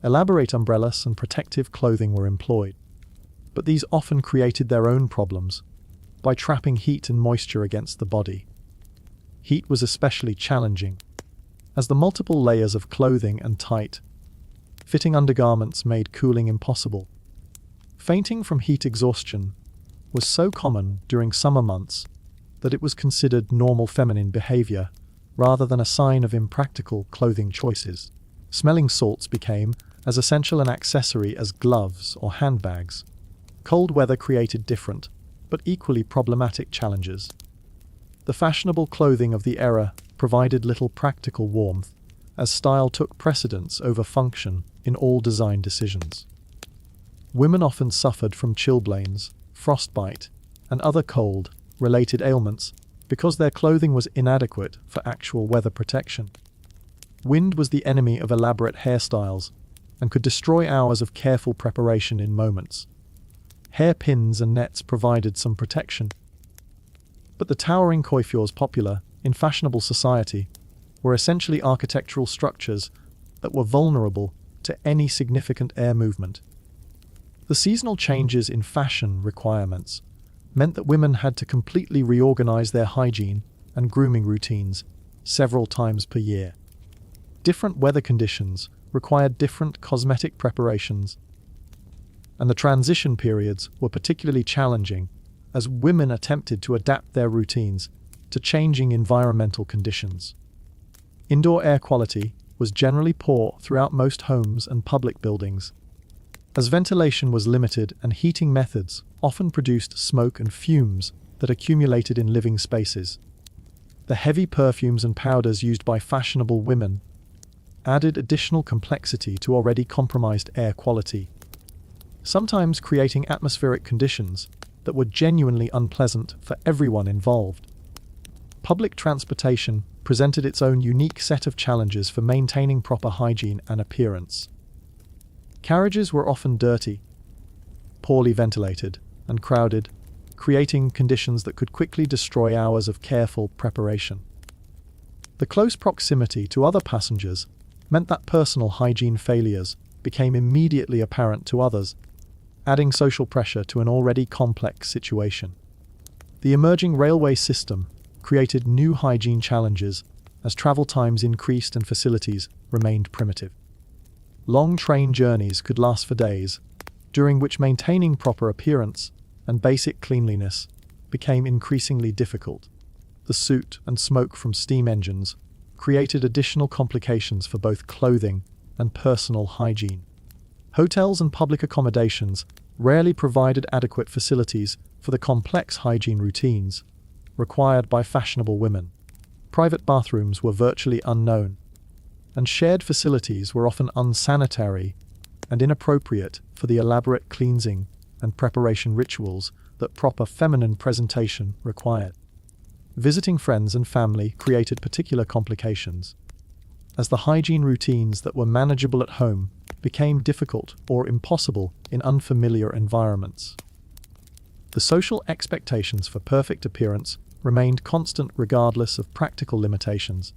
Speaker 1: Elaborate umbrellas and protective clothing were employed, but these often created their own problems by trapping heat and moisture against the body. Heat was especially challenging, as the multiple layers of clothing and tight, fitting undergarments made cooling impossible. Fainting from heat exhaustion was so common during summer months that it was considered normal feminine behavior rather than a sign of impractical clothing choices. Smelling salts became as essential an accessory as gloves or handbags. Cold weather created different, but equally problematic challenges. The fashionable clothing of the era provided little practical warmth, as style took precedence over function in all design decisions. Women often suffered from chilblains, frostbite, and other cold-related ailments because their clothing was inadequate for actual weather protection. Wind was the enemy of elaborate hairstyles and could destroy hours of careful preparation in moments. Hairpins and nets provided some protection, but the towering coiffures popular in fashionable society were essentially architectural structures that were vulnerable to any significant air movement. The seasonal changes in fashion requirements meant that women had to completely reorganize their hygiene and grooming routines several times per year. Different weather conditions required different cosmetic preparations, and the transition periods were particularly challenging as women attempted to adapt their routines to changing environmental conditions. Indoor air quality was generally poor throughout most homes and public buildings, as ventilation was limited and heating methods often produced smoke and fumes that accumulated in living spaces. The heavy perfumes and powders used by fashionable women added additional complexity to already compromised air quality, sometimes creating atmospheric conditions that were genuinely unpleasant for everyone involved. Public transportation presented its own unique set of challenges for maintaining proper hygiene and appearance. Carriages were often dirty, poorly ventilated, and crowded, creating conditions that could quickly destroy hours of careful preparation. The close proximity to other passengers meant that personal hygiene failures became immediately apparent to others, adding social pressure to an already complex situation. The emerging railway system created new hygiene challenges as travel times increased and facilities remained primitive. Long train journeys could last for days, during which maintaining proper appearance and basic cleanliness became increasingly difficult. The soot and smoke from steam engines created additional complications for both clothing and personal hygiene. Hotels and public accommodations rarely provided adequate facilities for the complex hygiene routines required by fashionable women. Private bathrooms were virtually unknown, and shared facilities were often unsanitary and inappropriate for the elaborate cleansing and preparation rituals that proper feminine presentation required. Visiting friends and family created particular complications, as the hygiene routines that were manageable at home became difficult or impossible in unfamiliar environments. The social expectations for perfect appearance remained constant regardless of practical limitations,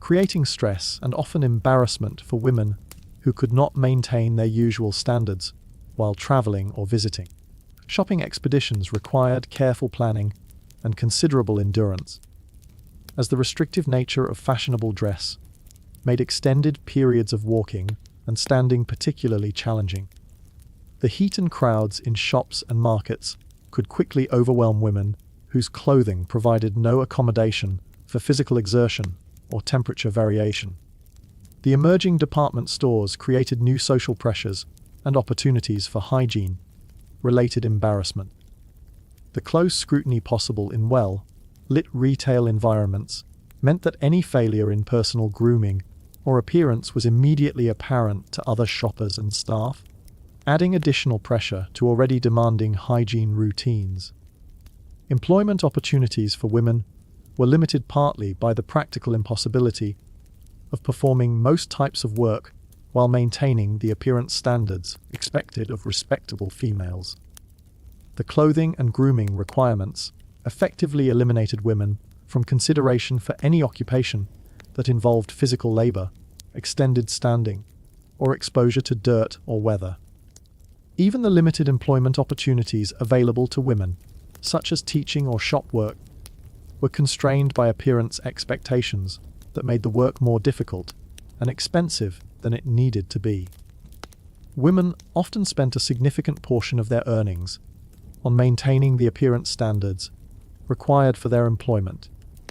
Speaker 1: creating stress and often embarrassment for women who could not maintain their usual standards while traveling or visiting. Shopping expeditions required careful planning and considerable endurance, as the restrictive nature of fashionable dress made extended periods of walking and standing particularly challenging. The heat and crowds in shops and markets could quickly overwhelm women whose clothing provided no accommodation for physical exertion or temperature variation. The emerging department stores created new social pressures and opportunities for hygiene-related embarrassment. The close scrutiny possible in well-lit retail environments meant that any failure in personal grooming or appearance was immediately apparent to other shoppers and staff, adding additional pressure to already demanding hygiene routines. Employment opportunities for women were limited partly by the practical impossibility of performing most types of work while maintaining the appearance standards expected of respectable females. The clothing and grooming requirements effectively eliminated women from consideration for any occupation that involved physical labor, extended standing, or exposure to dirt or weather. Even the limited employment opportunities available to women, such as teaching or shop work, were constrained by appearance expectations that made the work more difficult and expensive than it needed to be. Women often spent a significant portion of their earnings on maintaining the appearance standards required for their employment,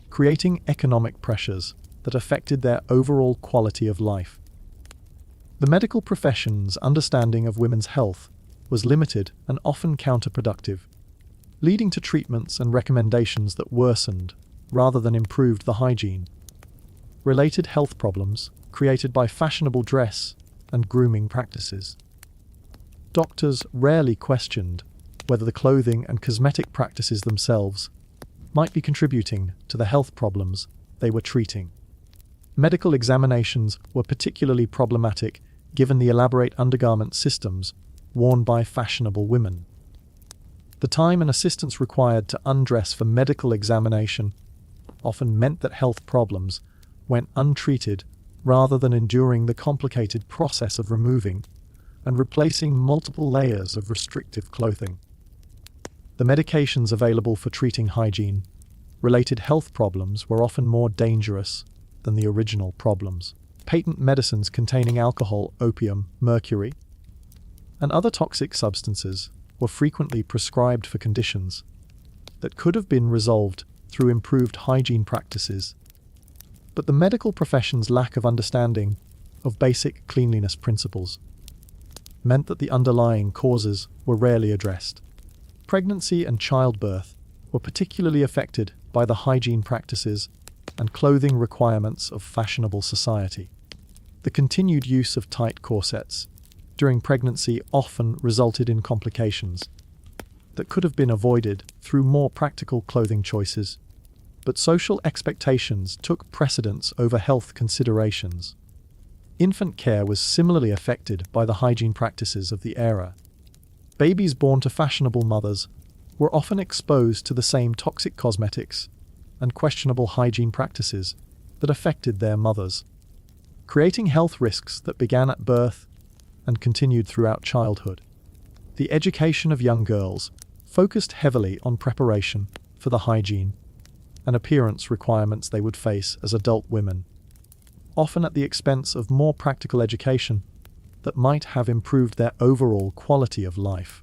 Speaker 1: creating economic pressures that affected their overall quality of life. The medical profession's understanding of women's health was limited and often counterproductive, leading to treatments and recommendations that worsened rather than improved the hygiene. Related health problems created by fashionable dress and grooming practices. Doctors rarely questioned whether the clothing and cosmetic practices themselves might be contributing to the health problems they were treating. Medical examinations were particularly problematic given the elaborate undergarment systems worn by fashionable women. The time and assistance required to undress for medical examination often meant that health problems went untreated rather than enduring the complicated process of removing and replacing multiple layers of restrictive clothing. The medications available for treating hygiene-related health problems were often more dangerous than the original problems. Patent medicines containing alcohol, opium, mercury, and other toxic substances were frequently prescribed for conditions that could have been resolved through improved hygiene practices. But the medical profession's lack of understanding of basic cleanliness principles meant that the underlying causes were rarely addressed. Pregnancy and childbirth were particularly affected by the hygiene practices and clothing requirements of fashionable society. The continued use of tight corsets during pregnancy often resulted in complications that could have been avoided through more practical clothing choices, but social expectations took precedence over health considerations. Infant care was similarly affected by the hygiene practices of the era. Babies born to fashionable mothers were often exposed to the same toxic cosmetics and questionable hygiene practices that affected their mothers, creating health risks that began at birth and continued throughout childhood. The education of young girls focused heavily on preparation for the hygiene and appearance requirements they would face as adult women, often at the expense of more practical education that might have improved their overall quality of life.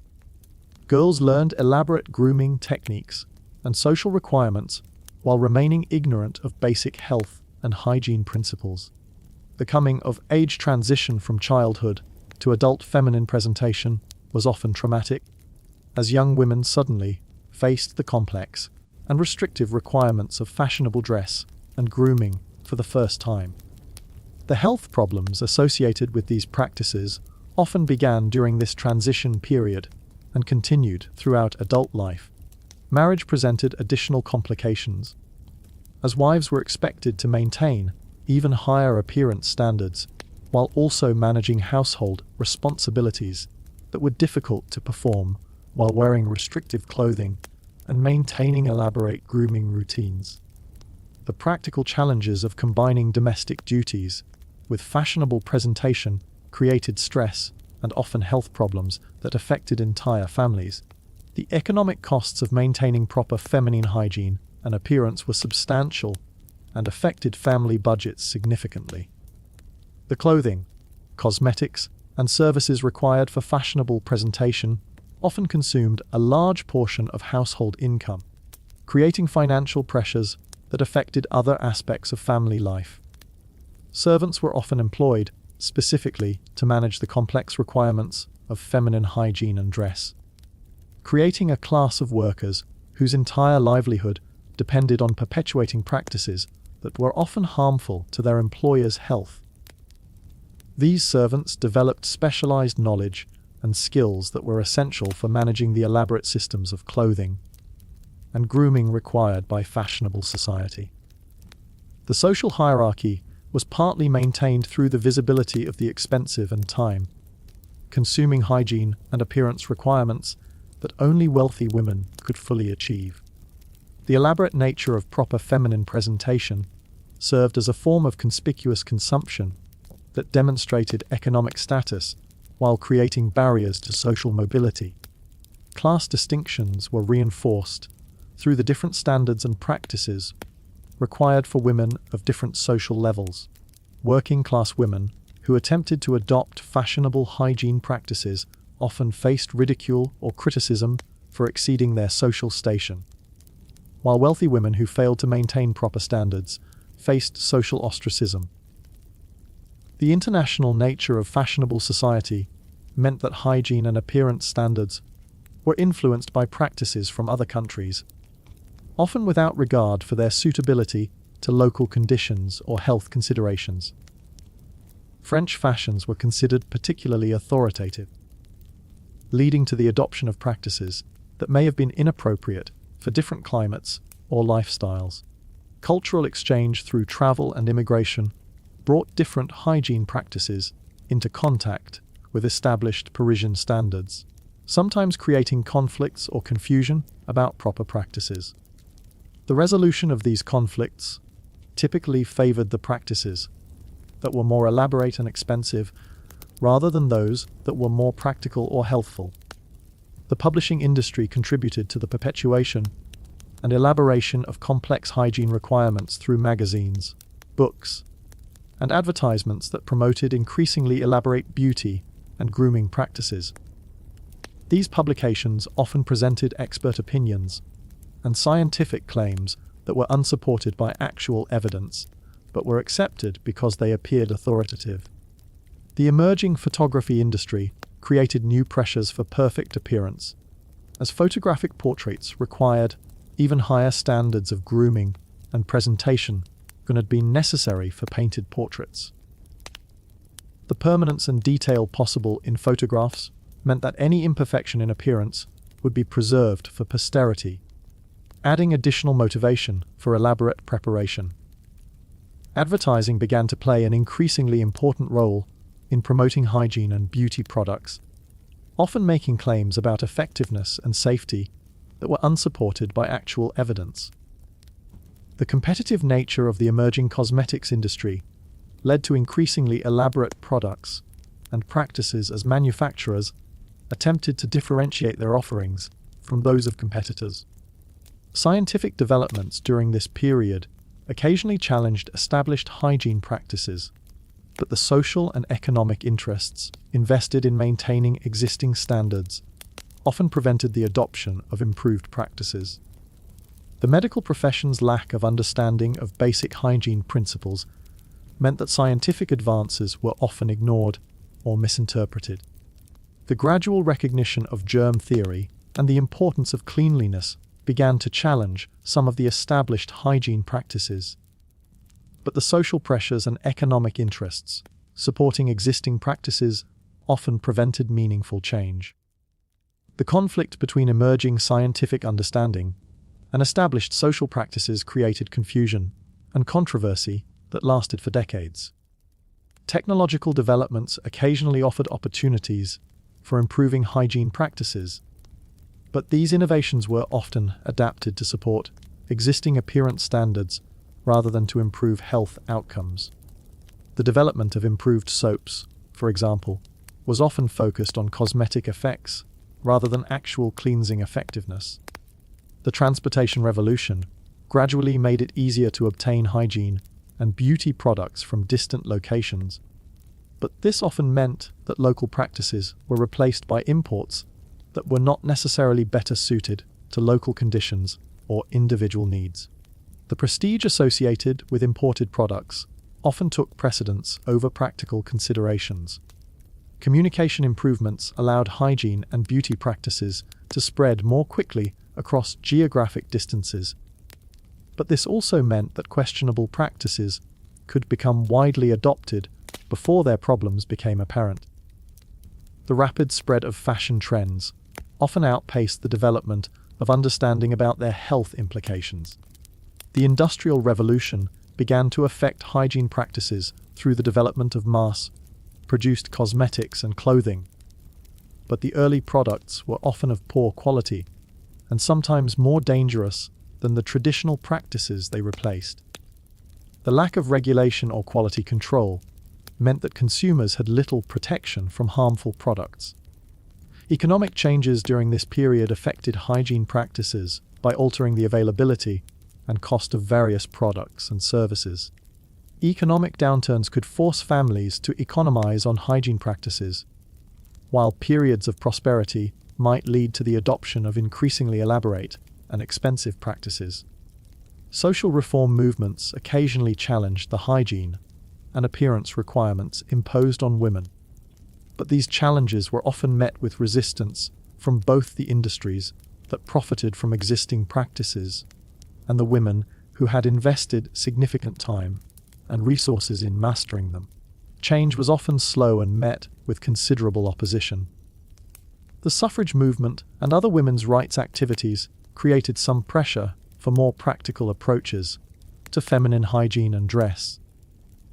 Speaker 1: Girls learned elaborate grooming techniques and social requirements while remaining ignorant of basic health and hygiene principles. The coming-of-age transition from childhood to adult feminine presentation was often traumatic, as young women suddenly faced the complex and restrictive requirements of fashionable dress and grooming for the first time. The health problems associated with these practices often began during this transition period and continued throughout adult life. Marriage presented additional complications, as wives were expected to maintain even higher appearance standards while also managing household responsibilities that were difficult to perform while wearing restrictive clothing and maintaining elaborate grooming routines. The practical challenges of combining domestic duties with fashionable presentation created stress and often health problems that affected entire families. The economic costs of maintaining proper feminine hygiene and appearance were substantial and affected family budgets significantly. The clothing, cosmetics, and services required for fashionable presentation often consumed a large portion of household income, creating financial pressures that affected other aspects of family life. Servants were often employed specifically to manage the complex requirements of feminine hygiene and dress, creating a class of workers whose entire livelihood depended on perpetuating practices that were often harmful to their employers' health. These servants developed specialized knowledge and skills that were essential for managing the elaborate systems of clothing and grooming required by fashionable society. The social hierarchy was partly maintained through the visibility of the expensive and time-consuming hygiene and appearance requirements that only wealthy women could fully achieve. The elaborate nature of proper feminine presentation served as a form of conspicuous consumption that demonstrated economic status while creating barriers to social mobility. Class distinctions were reinforced through the different standards and practices required for women of different social levels. Working-class women who attempted to adopt fashionable hygiene practices often faced ridicule or criticism for exceeding their social station, while wealthy women who failed to maintain proper standards faced social ostracism. The international nature of fashionable society meant that hygiene and appearance standards were influenced by practices from other countries, often without regard for their suitability to local conditions or health considerations. French fashions were considered particularly authoritative, leading to the adoption of practices that may have been inappropriate for different climates or lifestyles. Cultural exchange through travel and immigration brought different hygiene practices into contact with established Parisian standards, sometimes creating conflicts or confusion about proper practices. The resolution of these conflicts typically favored the practices that were more elaborate and expensive rather than those that were more practical or healthful. The publishing industry contributed to the perpetuation and elaboration of complex hygiene requirements through magazines, books, and advertisements that promoted increasingly elaborate beauty and grooming practices. These publications often presented expert opinions and scientific claims that were unsupported by actual evidence, but were accepted because they appeared authoritative. The emerging photography industry created new pressures for perfect appearance, as photographic portraits required even higher standards of grooming and presentation than had been necessary for painted portraits. The permanence and detail possible in photographs meant that any imperfection in appearance would be preserved for posterity, adding additional motivation for elaborate preparation. Advertising began to play an increasingly important role in promoting hygiene and beauty products, often making claims about effectiveness and safety that were unsupported by actual evidence. The competitive nature of the emerging cosmetics industry led to increasingly elaborate products and practices as manufacturers attempted to differentiate their offerings from those of competitors. Scientific developments during this period occasionally challenged established hygiene practices, but the social and economic interests invested in maintaining existing standards often prevented the adoption of improved practices. The medical profession's lack of understanding of basic hygiene principles meant that scientific advances were often ignored or misinterpreted. The gradual recognition of germ theory and the importance of cleanliness began to challenge some of the established hygiene practices. But the social pressures and economic interests supporting existing practices often prevented meaningful change. The conflict between emerging scientific understanding and established social practices created confusion and controversy that lasted for decades. Technological developments occasionally offered opportunities for improving hygiene practices, but these innovations were often adapted to support existing appearance standards rather than to improve health outcomes. The development of improved soaps, for example, was often focused on cosmetic effects rather than actual cleansing effectiveness. The transportation revolution gradually made it easier to obtain hygiene and beauty products from distant locations, but this often meant that local practices were replaced by imports that were not necessarily better suited to local conditions or individual needs. The prestige associated with imported products often took precedence over practical considerations. Communication improvements allowed hygiene and beauty practices to spread more quickly across geographic distances, but this also meant that questionable practices could become widely adopted before their problems became apparent. The rapid spread of fashion trends often outpaced the development of understanding about their health implications. The Industrial Revolution began to affect hygiene practices through the development of mass-produced cosmetics and clothing, but the early products were often of poor quality and sometimes more dangerous than the traditional practices they replaced. The lack of regulation or quality control meant that consumers had little protection from harmful products. Economic changes during this period affected hygiene practices by altering the availability and cost of various products and services. Economic downturns could force families to economize on hygiene practices, while periods of prosperity might lead to the adoption of increasingly elaborate and expensive practices. Social reform movements occasionally challenged the hygiene and appearance requirements imposed on women, but these challenges were often met with resistance from both the industries that profited from existing practices and the women who had invested significant time and resources in mastering them. Change was often slow and met with considerable opposition. The suffrage movement and other women's rights activities created some pressure for more practical approaches to feminine hygiene and dress,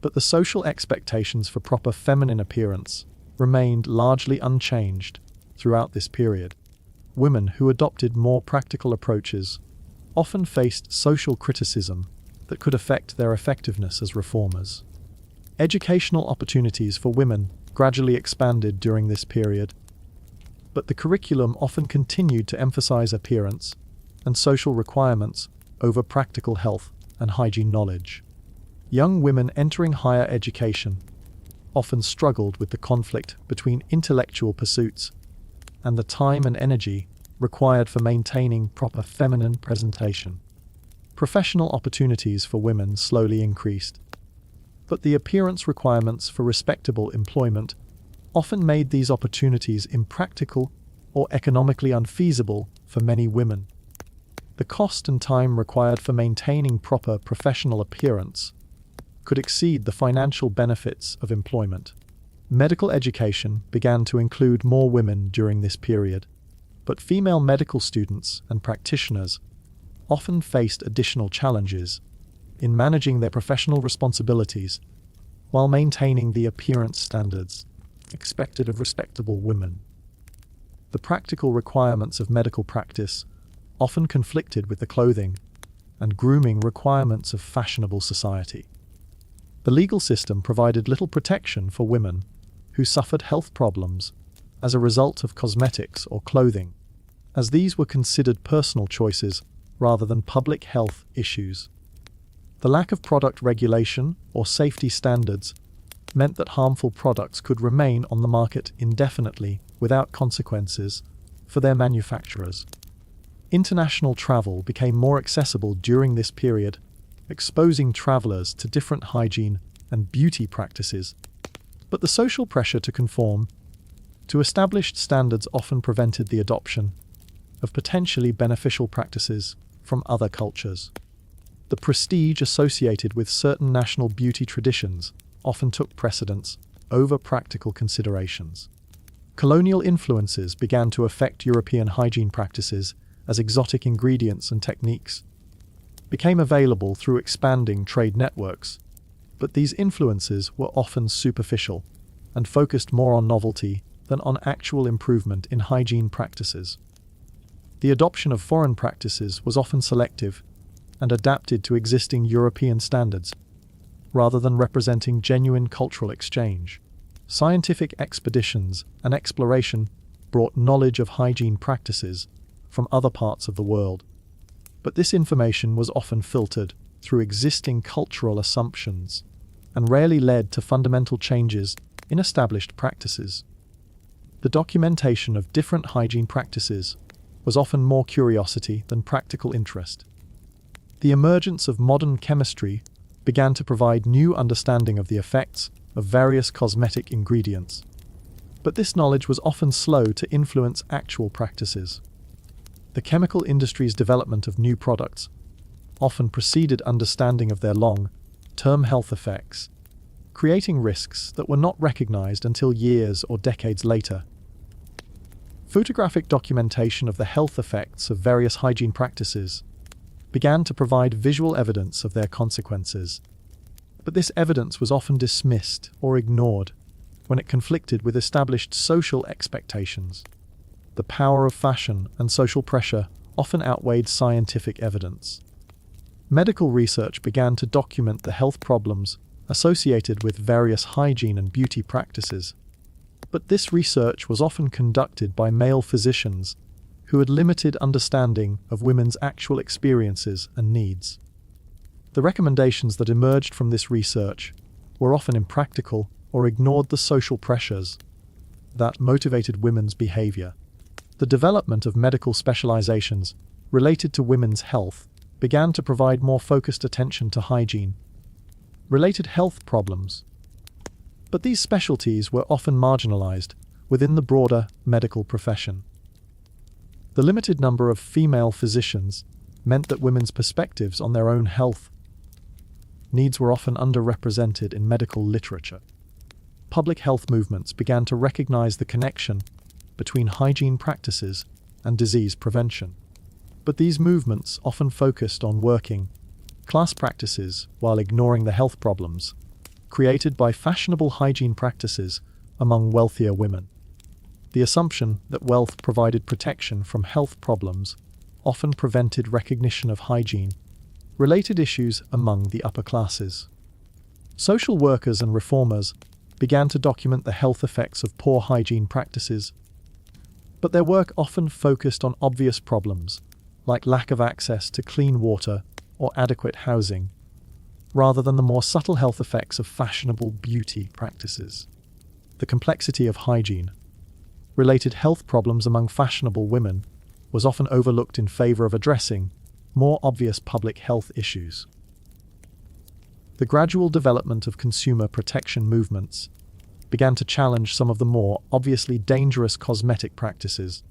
Speaker 1: but the social expectations for proper feminine appearance remained largely unchanged throughout this period. Women who adopted more practical approaches often faced social criticism that could affect their effectiveness as reformers. Educational opportunities for women gradually expanded during this period, but the curriculum often continued to emphasize appearance and social requirements over practical health and hygiene knowledge. Young women entering higher education often struggled with the conflict between intellectual pursuits and the time and energy required for maintaining proper feminine presentation. Professional opportunities for women slowly increased, but the appearance requirements for respectable employment often made these opportunities impractical or economically unfeasible for many women. The cost and time required for maintaining proper professional appearance could exceed the financial benefits of employment. Medical education began to include more women during this period, but female medical students and practitioners often faced additional challenges in managing their professional responsibilities while maintaining the appearance standards expected of respectable women. The practical requirements of medical practice often conflicted with the clothing and grooming requirements of fashionable society. The legal system provided little protection for women who suffered health problems as a result of cosmetics or clothing, as these were considered personal choices rather than public health issues. The lack of product regulation or safety standards meant that harmful products could remain on the market indefinitely without consequences for their manufacturers. International travel became more accessible during this period, exposing travelers to different hygiene and beauty practices, but the social pressure to conform to established standards often prevented the adoption of potentially beneficial practices from other cultures. The prestige associated with certain national beauty traditions often took precedence over practical considerations. Colonial influences began to affect European hygiene practices as exotic ingredients and techniques became available through expanding trade networks, but these influences were often superficial and focused more on novelty than on actual improvement in hygiene practices. The adoption of foreign practices was often selective and adapted to existing European standards, rather than representing genuine cultural exchange. Scientific expeditions and exploration brought knowledge of hygiene practices from other parts of the world, but this information was often filtered through existing cultural assumptions and rarely led to fundamental changes in established practices. The documentation of different hygiene practices was often more curiosity than practical interest. The emergence of modern chemistry began to provide new understanding of the effects of various cosmetic ingredients, but this knowledge was often slow to influence actual practices. The chemical industry's development of new products often preceded understanding of their long-term health effects, creating risks that were not recognized until years or decades later. Photographic documentation of the health effects of various hygiene practices began to provide visual evidence of their consequences, but this evidence was often dismissed or ignored when it conflicted with established social expectations. The power of fashion and social pressure often outweighed scientific evidence. Medical research began to document the health problems associated with various hygiene and beauty practices, but this research was often conducted by male physicians who had limited understanding of women's actual experiences and needs. The recommendations that emerged from this research were often impractical or ignored the social pressures that motivated women's behavior. The development of medical specializations related to women's health began to provide more focused attention to hygiene-related health problems, but these specialties were often marginalized within the broader medical profession. The limited number of female physicians meant that women's perspectives on their own health needs were often underrepresented in medical literature. Public health movements began to recognize the connection between hygiene practices and disease prevention, but these movements often focused on working class practices while ignoring the health problems created by fashionable hygiene practices among wealthier women. The assumption that wealth provided protection from health problems often prevented recognition of hygiene-related issues among the upper classes. Social workers and reformers began to document the health effects of poor hygiene practices, but their work often focused on obvious problems, like lack of access to clean water or adequate housing, rather than the more subtle health effects of fashionable beauty practices. The complexity of hygiene-related health problems among fashionable women was often overlooked in favor of addressing more obvious public health issues. The gradual development of consumer protection movements began to challenge some of the more obviously dangerous cosmetic practices,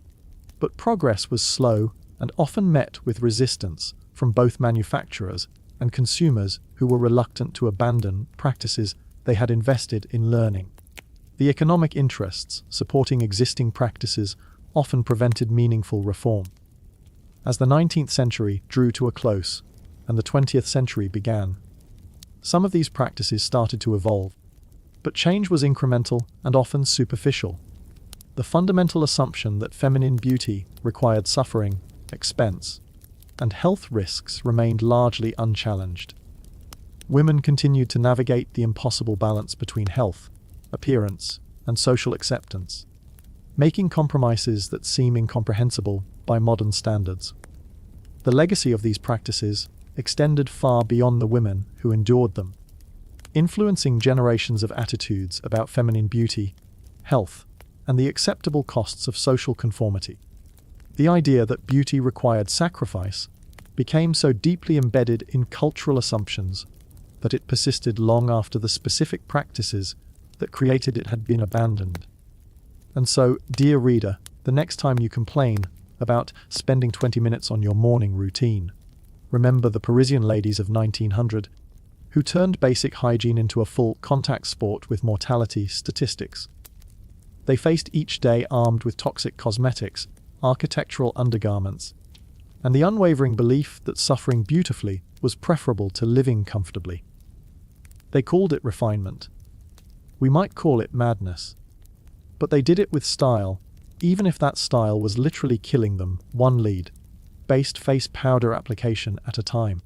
Speaker 1: but progress was slow and often met with resistance from both manufacturers and consumers who were reluctant to abandon practices they had invested in learning. The economic interests supporting existing practices often prevented meaningful reform. As the 19th century drew to a close and the 20th century began, some of these practices started to evolve, but change was incremental and often superficial. The fundamental assumption that feminine beauty required suffering, expense, and health risks remained largely unchallenged. Women continued to navigate the impossible balance between health, appearance, and social acceptance, making compromises that seem incomprehensible by modern standards. The legacy of these practices extended far beyond the women who endured them, influencing generations of attitudes about feminine beauty, health, and the acceptable costs of social conformity. The idea that beauty required sacrifice became so deeply embedded in cultural assumptions that it persisted long after the specific practices that created it had been abandoned. And so, dear reader, the next time you complain about spending 20 minutes on your morning routine, remember the Parisian ladies of 1900 who turned basic hygiene into a full contact sport with mortality statistics. They faced each day armed with toxic cosmetics, architectural undergarments, and the unwavering belief that suffering beautifully was preferable to living comfortably. They called it refinement. We might call it madness. But they did it with style, even if that style was literally killing them, one lead-based face powder application at a time.